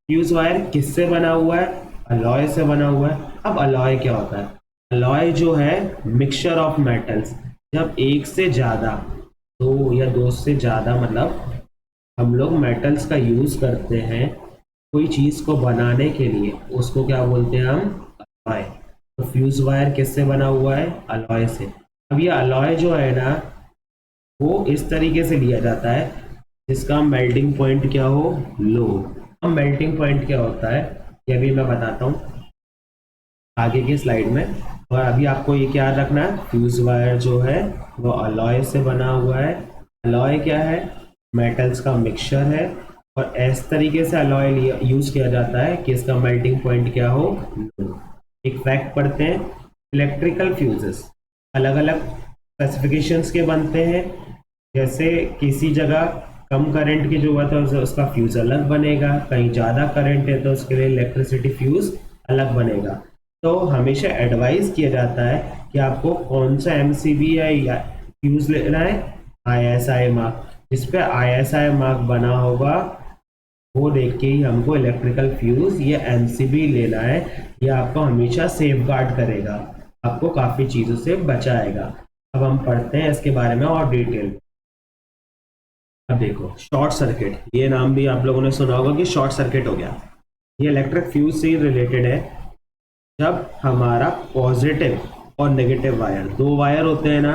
[SPEAKER 1] फ्यूज वायर किससे बना हुआ है, अलॉय से बना हुआ है। अब अलॉय क्या होता है, अलॉय जो है मिक्सचर ऑफ मेटल्स, जब एक से ज्यादा, दो या दो से ज्यादा, मतलब हम लोग मेटल्स का यूज करते हैं कोई चीज को बनाने के लिए, उसको क्या बोलते हैं हम, अलॉय। तो फ्यूज वायर किससे बना हुआ है, अलॉय से। अब ये अलॉय जो है ना वो इस तरीके से लिया जाता है जिसका मेल्टिंग पॉइंट क्या हो, लो। अब मेल्टिंग पॉइंट क्या होता है ये भी मैं बताता हूँ आगे की स्लाइड में। और अभी आपको ये क्या रखना है, फ्यूज वायर जो है वो अलॉय से बना हुआ है। अलॉय क्या है, मेटल्स का मिक्सचर है, और इस तरीके से अलॉय यूज किया जाता है कि इसका मेल्टिंग पॉइंट क्या हो, लो। एक फैक्ट पढ़ते हैं, इलेक्ट्रिकल फ्यूजेस अलग अलग स्पेसिफिकेशंस के बनते हैं। जैसे किसी जगह कम करंट की जरूरत है तो उसका फ्यूज अलग बनेगा, कहीं ज़्यादा करंट है तो उसके लिए इलेक्ट्रिसिटी फ्यूज अलग बनेगा। तो हमेशा एडवाइस किया जाता है कि आपको कौन सा एमसीबी या फ्यूज लेना है, आईएसआई मार्क, जिस पे आईएसआई मार्क बना होगा वो देख के ही हमको इलेक्ट्रिकल फ्यूज या एमसीबी लेना है। ये आपको हमेशा सेफ गार्ड करेगा, आपको काफ़ी चीज़ों से बचाएगा। अब हम पढ़ते हैं इसके बारे में और डिटेल। अब देखो शॉर्ट सर्किट, ये नाम भी आप लोगों ने सुना होगा कि शॉर्ट सर्किट हो गया। ये इलेक्ट्रिक फ्यूज से रिलेटेड है। जब हमारा पॉजिटिव और नेगेटिव वायर, दो वायर होते हैं ना,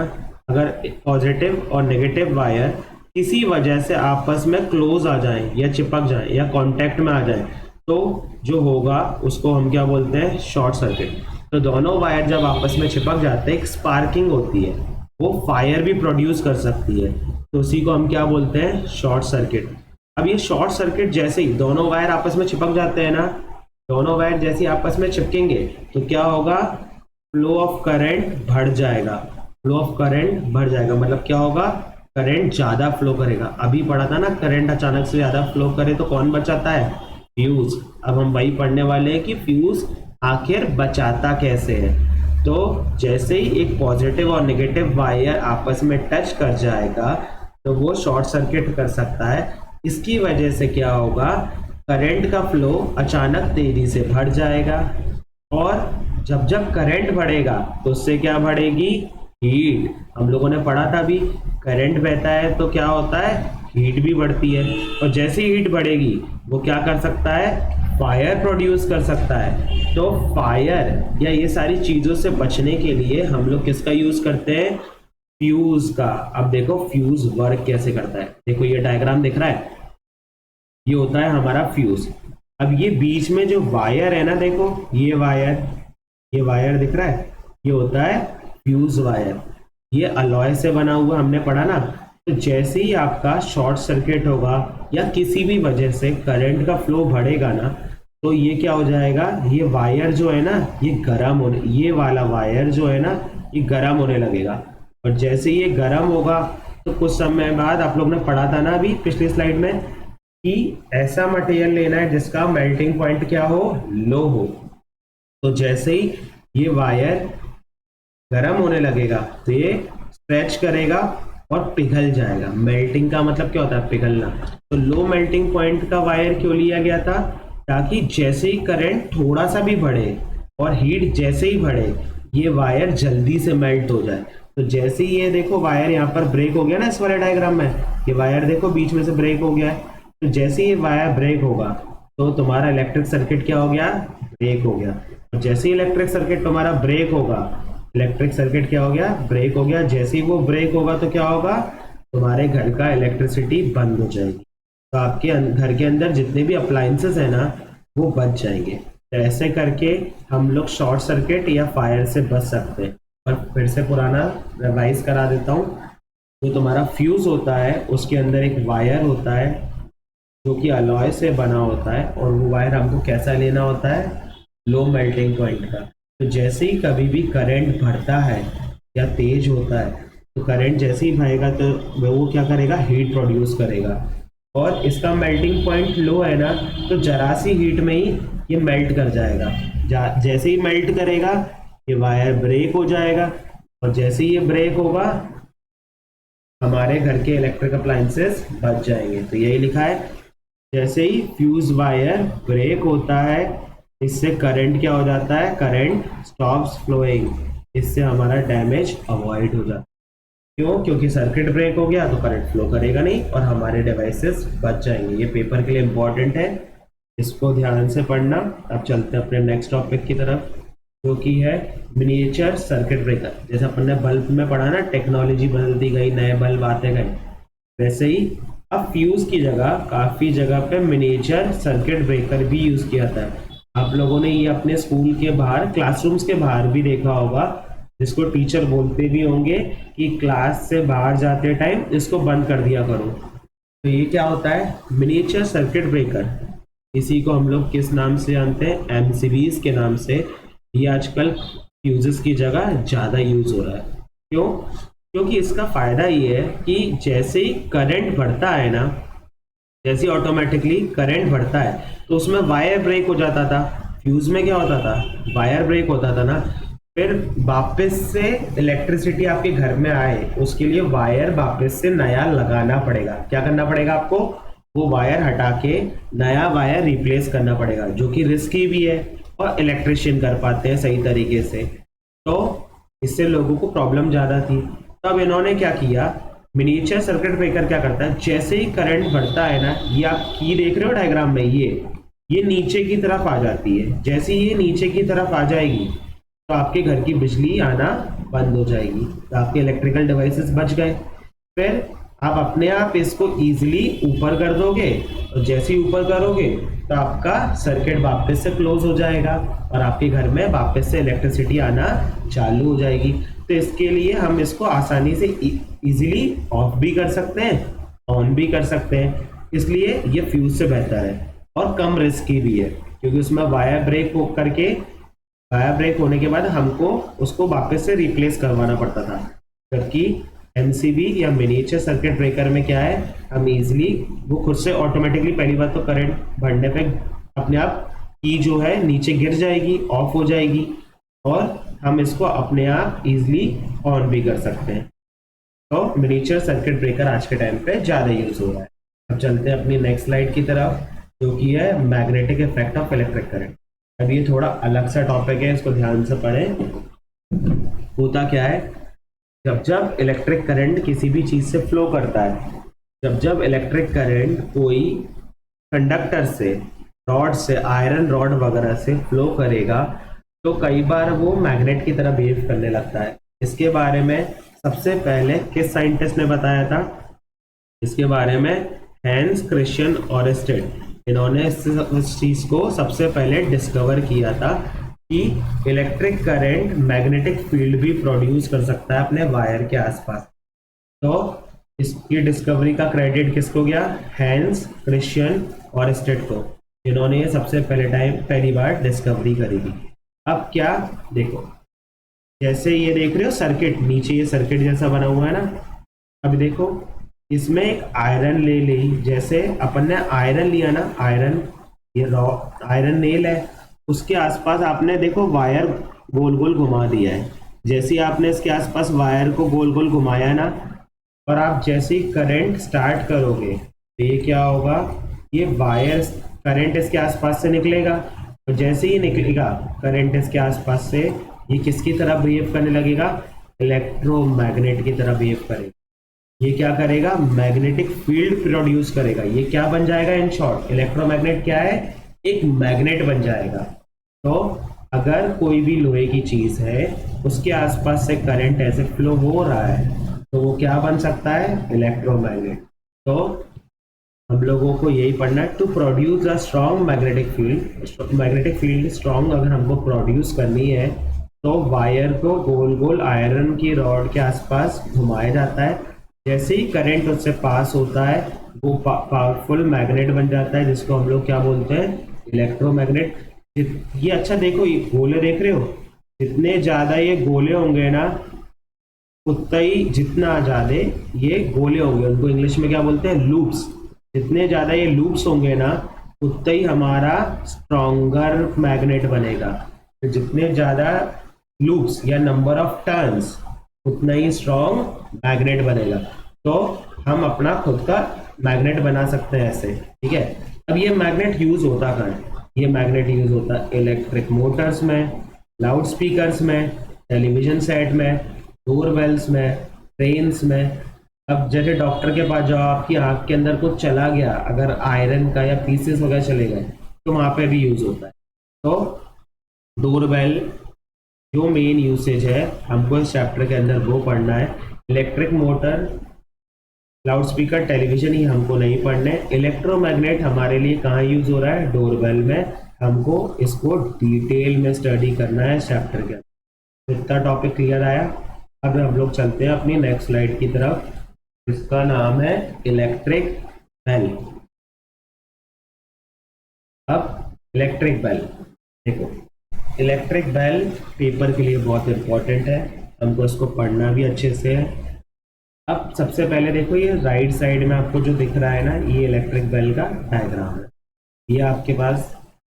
[SPEAKER 1] अगर पॉजिटिव और नेगेटिव वायर किसी वजह से आपस में क्लोज आ जाए या चिपक जाए या कांटेक्ट में आ जाए तो जो होगा उसको हम क्या बोलते हैं, शॉर्ट सर्किट। तो दोनों वायर जब आपस में चिपक जाते हैं एक स्पार्किंग होती है, वो फायर भी प्रोड्यूस कर सकती है, तो उसी को हम क्या बोलते हैं, शॉर्ट सर्किट। अब ये शॉर्ट सर्किट जैसे ही दोनों वायर आपस में चिपक जाते हैं ना, दोनों वायर जैसे आपस में चिपकेंगे तो क्या होगा, फ्लो ऑफ करंट बढ़ जाएगा। फ्लो ऑफ करंट बढ़ जाएगा मतलब क्या होगा, करंट ज्यादा फ्लो करेगा। अभी पढ़ा था ना, करंट अचानक से ज्यादा फ्लो करे तो कौन बचाता है, फ्यूज। अब हम वही पढ़ने वाले हैं कि फ्यूज आखिर बचाता कैसे है। तो जैसे ही एक पॉजिटिव और नेगेटिव वायर आपस में टच कर जाएगा तो वो शॉर्ट सर्किट कर सकता है। इसकी वजह से क्या होगा, करंट का फ्लो अचानक तेजी से बढ़ जाएगा, और जब जब करंट बढ़ेगा तो उससे क्या बढ़ेगी, हीट। हम लोगों ने पढ़ा था अभी, करंट बहता है तो क्या होता है, हीट भी बढ़ती है, और जैसे ही हीट बढ़ेगी वो क्या कर सकता है, फायर प्रोड्यूस कर सकता है। तो फायर या ये सारी चीजों से बचने के लिए हम लोग किसका यूज करते हैं, फ्यूज का। अब देखो फ्यूज वर्क कैसे करता है, देखो ये डायग्राम दिख रहा है, ये होता है हमारा फ्यूज। अब ये बीच में जो वायर है ना, देखो ये वायर दिख रहा है, ये होता है फ्यूज वायर। ये अलॉय से बना हुआ, हमने पढ़ा ना। तो जैसे ही आपका शॉर्ट सर्किट होगा या किसी भी वजह से करंट का फ्लो बढ़ेगा ना, तो ये क्या हो जाएगा, ये वायर जो है ना ये गर्म होने, ये वाला वायर जो है ना ये गर्म होने लगेगा। और जैसे ये गर्म होगा तो कुछ समय बाद, आप लोग ने पढ़ा था ना अभी पिछली स्लाइड में, कि ऐसा मटेरियल लेना है जिसका मेल्टिंग पॉइंट क्या हो, लो हो। तो जैसे ही ये वायर गर्म होने लगेगा तो ये स्ट्रेच करेगा और पिघल जाएगा। मेल्टिंग का मतलब क्या होता है, पिघलना। तो लो मेल्टिंग पॉइंट का वायर क्यों लिया गया था, ताकि जैसे ही करंट थोड़ा सा भी बढ़े और हीट जैसे ही बढ़े ये वायर जल्दी से मेल्ट हो जाए। तो जैसे ही ये देखो वायर यहाँ पर ब्रेक हो गया ना, इस वाले डायग्राम में ये वायर देखो बीच में से ब्रेक हो गया है। तो जैसे ही ये वायर ब्रेक होगा तो तुम्हारा इलेक्ट्रिक सर्किट क्या हो गया, ब्रेक हो गया। और जैसे ही इलेक्ट्रिक सर्किट तुम्हारा ब्रेक होगा, इलेक्ट्रिक सर्किट क्या हो गया, ब्रेक हो गया। जैसे ही वो ब्रेक होगा तो क्या होगा, तुम्हारे घर का इलेक्ट्रिसिटी बंद हो जाएगी। तो आपके घर के अंदर जितने भी अप्लायंसेस है ना, वो बच जाएंगे। तो ऐसे करके हम लोग शॉर्ट सर्किट या फायर से बच सकते हैं। और फिर से पुराना रिवाइज करा देता हूँ। जो तुम्हारा फ्यूज होता है उसके अंदर एक वायर होता है जो कि अलॉय से बना होता है, और वो वायर हमको कैसा लेना होता है, लो मेल्टिंग पॉइंट का। तो जैसे ही कभी भी करंट बढ़ता है या तेज होता है, तो करंट जैसे ही बढ़ेगा तो वो क्या करेगा, हीट प्रोड्यूस करेगा। और इसका मेल्टिंग पॉइंट लो है ना, तो जरा सी हीट में ही ये मेल्ट कर जाएगा। जैसे ही मेल्ट करेगा ये वायर ब्रेक हो जाएगा, और जैसे ही ये ब्रेक होगा हमारे घर के इलेक्ट्रिक अप्लायंसेस बच जाएंगे। तो यही लिखा है, जैसे ही फ्यूज वायर ब्रेक होता है इससे करंट क्या हो जाता है, करंट स्टॉप्स फ्लोइंग। इससे हमारा डैमेज अवॉइड हो जाता है। क्यों? क्योंकि सर्किट ब्रेक हो गया तो करंट फ्लो करेगा नहीं और हमारे डिवाइसेस बच जाएंगे। ये पेपर के लिए इंपॉर्टेंट है, इसको ध्यान से पढ़ना। अब चलते हैं अपने नेक्स्ट टॉपिक की तरफ, जो कि है मिनिएचर सर्किट ब्रेकर। जैसे अपन ने बल्ब में पढ़ा ना, टेक्नोलॉजी बदलती गई, नए बल्ब आते गए, वैसे ही अब फ्यूज की जगह काफी जगह पे मिनिएचर सर्किट ब्रेकर भी यूज किया जाता है। आप लोगों ने ये अपने स्कूल के बाहर, क्लासरूम्स के बाहर भी देखा होगा, जिसको टीचर बोलते भी होंगे कि क्लास से बाहर जाते टाइम इसको बंद कर दिया करो। तो ये क्या होता है, मिनिएचर सर्किट ब्रेकर। इसी को हम लोग किस नाम से जानते हैं, एमसीबीज के नाम से। ये आजकल फ्यूजेस की जगह ज्यादा यूज हो रहा है। क्यों? क्योंकि इसका फायदा ये है कि जैसे ही करंट बढ़ता है ना, जैसे ही ऑटोमेटिकली करंट बढ़ता है तो उसमें वायर ब्रेक हो जाता था। फ्यूज में क्या होता था, वायर ब्रेक होता था ना, फिर वापस से इलेक्ट्रिसिटी आपके घर में आए उसके लिए वायर वापस से नया लगाना पड़ेगा। क्या करना पड़ेगा आपको, वो वायर हटा के नया वायर रिप्लेस करना पड़ेगा, जो कि रिस्की भी है और इलेक्ट्रिशियन कर पाते हैं सही तरीके से। तो इससे लोगों को प्रॉब्लम ज्यादा थी। तब इन्होंने क्या किया, मिनिएचर सर्किट ब्रेकर क्या करता है, जैसे ही करंट बढ़ता है ना, ये आप की देख रहे हो डायग्राम में, ये नीचे की तरफ आ जाती है। जैसे ही ये नीचे की तरफ आ जाएगी तो आपके घर की बिजली आना बंद हो जाएगी, तो आपके इलेक्ट्रिकल डिवाइसेस बच गए। फिर आप अपने आप इसको इजीली ऊपर कर दोगे, और जैसे ही ऊपर करोगे तो आपका सर्किट वापस से क्लोज हो जाएगा और आपके घर में वापस से इलेक्ट्रिसिटी आना चालू हो जाएगी। तो इसके लिए हम इसको आसानी से इजीली ऑफ भी कर सकते हैं, ऑन भी कर सकते हैं। इसलिए ये फ्यूज से बेहतर है और कम रिस्की भी है, क्योंकि उसमें वायर ब्रेक करके, वायर ब्रेक होने के बाद हमको उसको वापस से रिप्लेस करवाना पड़ता था। जबकि एमसीबी या मिनिएचर सर्किट ब्रेकर में क्या है, हम इजीली वो खुद से ऑटोमेटिकली, पहली बात तो करंट बढ़ने पे अपने आप की जो है नीचे गिर जाएगी, ऑफ हो जाएगी, और हम इसको अपने आप इजीली ऑन भी कर सकते हैं। तो मिनिएचर सर्किट ब्रेकर आज के टाइम पे ज्यादा यूज हो रहा है। अब चलते हैं अपनी नेक्स्ट स्लाइड की तरफ, जो कि है magnetic effect of electric current. अब ये थोड़ा अलग सा टॉपिक है, इसको ध्यान से पढ़ें। होता क्या है, जब जब इलेक्ट्रिक करंट किसी भी चीज से फ्लो करता है, जब जब इलेक्ट्रिक करंट कोई कंडक्टर से, रॉड से, आयरन रॉड वगैरह से फ्लो करेगा, तो कई बार वो मैग्नेट की तरह बिहेव करने लगता है। इसके बारे में सबसे पहले किस साइंटिस्ट ने बताया था, इसके बारे में हैंस क्रिश्चियन ऑरेस्टेड। इन्होंने इस चीज को सबसे पहले डिस्कवर किया था कि इलेक्ट्रिक करंट मैग्नेटिक फील्ड भी प्रोड्यूस कर सकता है अपने वायर के आसपास। तो इसकी डिस्कवरी का क्रेडिट किसको गया, हैंस क्रिश्चियन ऑरेस्टेड को। इन्होंने ये सबसे पहली बार डिस्कवरी करी थी। अब क्या देखो, जैसे ये देख रहे हो सर्किट, नीचे ये सर्किट जैसा बना हुआ है ना। अब देखो इसमें एक आयरन ले ली, जैसे अपन ने आयरन लिया ना, आयरन, ये आयरन नेल है, उसके आसपास आपने देखो वायर गोल गोल घुमा दिया है। जैसे ही आपने इसके आसपास वायर को गोल गोल घुमाया ना, और आप जैसे ही करंट स्टार्ट करोगे तो ये क्या होगा, ये वायर करंट इसके आसपास से निकलेगा, और जैसे ही निकलेगा करंट इसके आसपास से, ये किसकी तरह बिहेव करने लगेगा, इलेक्ट्रोमैग्नेट की तरह बिहेव करेगा। ये क्या करेगा, मैग्नेटिक फील्ड प्रोड्यूस करेगा। ये क्या बन जाएगा, इन शॉर्ट इलेक्ट्रोमैग्नेट क्या है, एक मैग्नेट बन जाएगा। तो अगर कोई भी लोहे की चीज है, उसके आसपास से करंट ऐसे फ्लो हो रहा है, तो वो क्या बन सकता है? इलेक्ट्रोमैग्नेट। तो हम लोगों को यही पढ़ना है, to produce a strong magnetic field. Magnetic field strong अगर हमको प्रोड्यूस करनी है, तो वायर को गोल गोल आयरन की रॉड के आसपास घुमाया जाता है। जैसे ही करंट उससे पास होता है, वो पावरफुल मैग्नेट बन जाता है, जिसको हम लोग क्या बोलते हैं? इलेक्ट्रोमैग्नेट। ये अच्छा देखो, ये गोले देख रहे हो, जितने ज्यादा ये गोले होंगे ना, उतना ही जितना ज्यादा ये गोले होंगे, उनको इंग्लिश में क्या बोलते हैं? लूप्स। जितने ज्यादा ये लूप्स होंगे ना, उतना ही हमारा स्ट्रॉन्गर मैग्नेट बनेगा। तो जितने ज्यादा लूप्स या नंबर ऑफ टर्न्स, उतना ही स्ट्रॉन्ग मैग्नेट बनेगा। तो हम अपना खुद का मैग्नेट बना सकते हैं ऐसे, ठीक है। अब ये मैग्नेट यूज होता कहाँ है? ये मैग्नेट यूज होता है इलेक्ट्रिक मोटर्स में, लाउड स्पीकर्स में, टेलीविजन सेट में, डोरबेल्स में, ट्रेन्स में। अब जैसे डॉक्टर के पास जाओ, आपकी आंख के अंदर कुछ चला गया, अगर आयरन का या पीसेस वगैरह चले गए, तो वहां पे भी यूज होता है। तो डोरबेल जो मेन यूसेज है, हमको इस चैप्टर के अंदर वो पढ़ना है। Electric motor, loud speaker, television ही हमको नहीं पढ़ने। इलेक्ट्रोमैग्नेट हमारे लिए कहाँ यूज हो रहा है? डोरबेल में। हमको इसको डिटेल में स्टडी करना है इस चैप्टर के अंदर। इतना टॉपिक क्लियर आया। अब हम लोग चलते हैं अपनी नेक्स्ट स्लाइड की तरफ। इसका नाम है इलेक्ट्रिक बेल। अब इलेक्ट्रिक बेल देखो, इलेक्ट्रिक बेल पेपर के लिए बहुत इंपॉर्टेंट है, हमको इसको पढ़ना भी अच्छे से है। अब सबसे पहले देखो, ये राइट साइड में आपको जो दिख रहा है ना, ये इलेक्ट्रिक बेल का डायग्राम है। ये आपके पास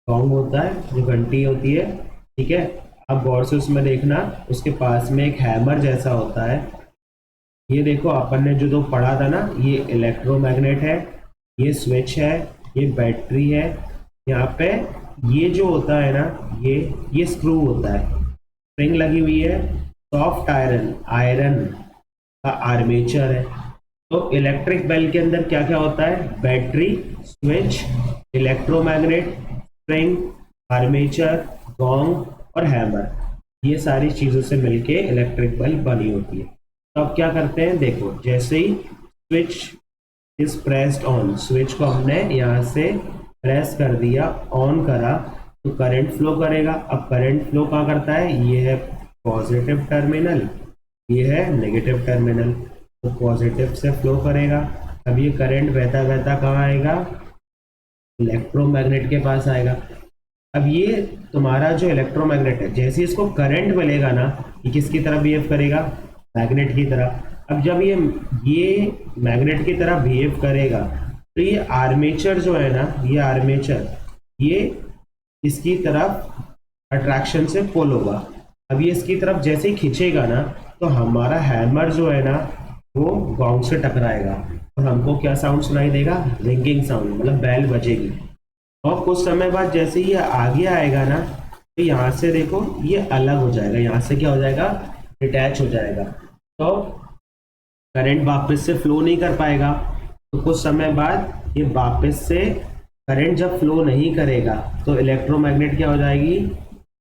[SPEAKER 1] गॉन्ग होता है, जो घंटी होती है, ठीक है। अब गौर से उसमें देखना, उसके पास में एक हैमर जैसा होता है। ये देखो, अपन ने जो दो पढ़ा था ना, ये इलेक्ट्रोमैग्नेट है, ये स्विच है, ये बैटरी है। यहाँ पे ये जो होता है ना, ये स्क्रू होता है, स्प्रिंग लगी हुई है, सॉफ्ट आयरन, आयरन का आर्मेचर है। तो इलेक्ट्रिक बेल के अंदर क्या क्या होता है? Battery, switch, electromagnet, spring, armature, gong और हैमर। ये सारी चीजों से मिलके इलेक्ट्रिक बेल बनी होती है। तो अब क्या करते हैं, देखो, जैसे ही switch is pressed on, switch को हमने यहाँ से प्रेस कर दिया, ऑन करा, तो करंट फ्लो करेगा। अब करंट फ्लो कहाँ करता है? ये है पॉजिटिव टर्मिनल, ये है नेगेटिव टर्मिनल। तो पॉजिटिव से फ्लो करेगा। अब ये करंट बहता बहता कहाँ आएगा? इलेक्ट्रोमैग्नेट के पास आएगा। अब ये तुम्हारा जो इलेक्ट्रोमैग्नेट है, जैसे इसको करंट मिलेगा ना, ये किसकी तरह बिहेव करेगा? मैग्नेट की तरह। अब जब ये मैग्नेट की तरह बिहेव करेगा, तो ये आर्मेचर जो है ना, ये आर्मेचर, ये इसकी तरफ अट्रैक्शन से पुल होगा। अब ये इसकी तरफ जैसे ही खींचेगा ना, तो हमारा हैमर जो है ना, वो गॉन्ग से टकराएगा और हमको क्या साउंड सुनाई देगा? रिंगिंग साउंड, मतलब बेल बजेगी। और कुछ समय बाद जैसे ये आगे आएगा ना, तो यहाँ से देखो, ये अलग हो जाएगा, यहाँ से क्या हो जाएगा? डिटैच हो जाएगा। तो करंट वापस से फ्लो नहीं कर पाएगा। तो कुछ समय बाद ये वापस से करंट जब फ्लो नहीं करेगा, तो इलेक्ट्रोमैग्नेट क्या हो जाएगी?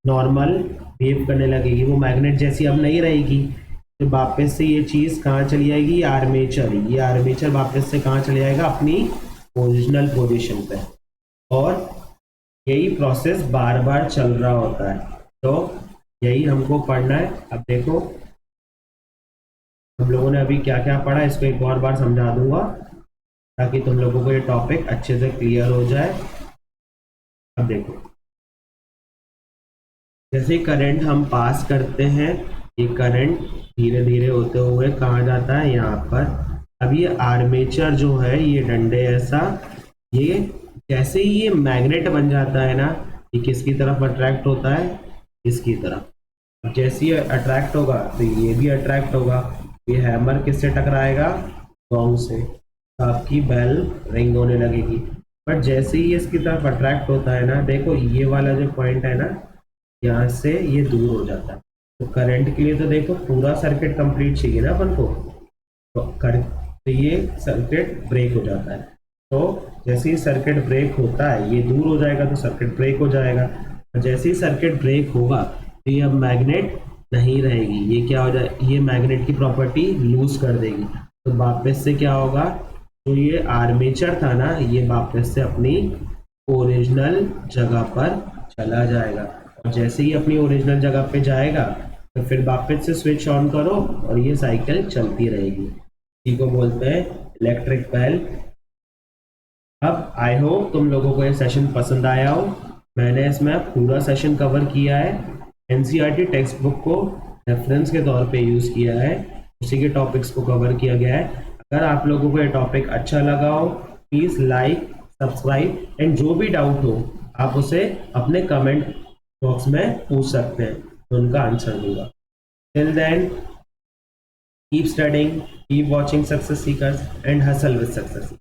[SPEAKER 1] नॉर्मल बिहेव करने लगेगी, वो मैग्नेट जैसी अब नहीं रहेगी। तो वापस से ये चीज कहाँ चली जाएगी? आर्मेचर, ये आर्मेचर वापस से कहाँ चले जाएगा? अपनी ओरिजिनल पोजीशन पे। और यही प्रोसेस बार बार चल रहा होता है। तो यही हमको पढ़ना है। अब देखो, हम लोगों ने अभी क्या क्या पढ़ा, इसको एक और बार समझा दूंगा ताकि तुम लोगों को ये टॉपिक अच्छे से क्लियर हो जाए। अब देखो, जैसे करंट हम पास करते हैं, ये करंट धीरे धीरे होते हुए कहाँ जाता है? यहाँ पर। अब ये आर्मेचर जो है, ये डंडे ऐसा, ये जैसे ही ये मैग्नेट बन जाता है ना, ये किसकी तरफ अट्रैक्ट होता है? इसकी तरफ। अब जैसे ये अट्रैक्ट होगा, तो ये भी अट्रैक्ट होगा। ये हैमर किससे टकराएगा? गॉन्ग से। तो आपकी बेल रिंग होने लगेगी। बट जैसे ही ये इसकी तरफ अट्रैक्ट होता है ना, देखो ये वाला जो पॉइंट है ना, यहाँ से ये दूर हो जाता है। तो करंट के लिए तो देखो पूरा सर्किट कंप्लीट चाहिए ना अपन को, तो ये सर्किट ब्रेक हो जाता है। तो जैसे ही सर्किट ब्रेक होता है, ये दूर हो जाएगा तो सर्किट ब्रेक हो जाएगा, और जैसे ही सर्किट ब्रेक होगा तो ये अब मैग्नेट नहीं रहेगी, ये क्या हो जाए, ये मैग्नेट की प्रॉपर्टी लूज कर देगी। तो वापस से क्या होगा, तो ये आर्मेचर था ना, ये वापस से अपनी ओरिजिनल जगह पर चला जाएगा। और जैसे ही अपनी ओरिजिनल जगह पे जाएगा तो फिर वापस से स्विच ऑन करो और ये साइकिल चलती रहेगी। इसी को बोलते हैं इलेक्ट्रिक बेल। अब आई होप तुम लोगों को ये सेशन पसंद आया हो। मैंने इसमें पूरा सेशन कवर किया है, एनसीईआरटी टेक्स्ट बुक को रेफरेंस के तौर पे यूज़ किया है, उसी के टॉपिक्स को कवर किया गया है। अगर आप लोगों को ये टॉपिक अच्छा लगा हो, प्लीज़ लाइक, सब्सक्राइब, एंड जो भी डाउट हो आप उसे अपने कमेंट बॉक्स में पूछ सकते हैं, तो उनका आंसर दूंगा। Till then, keep studying, keep watching success seekers, and hustle with success.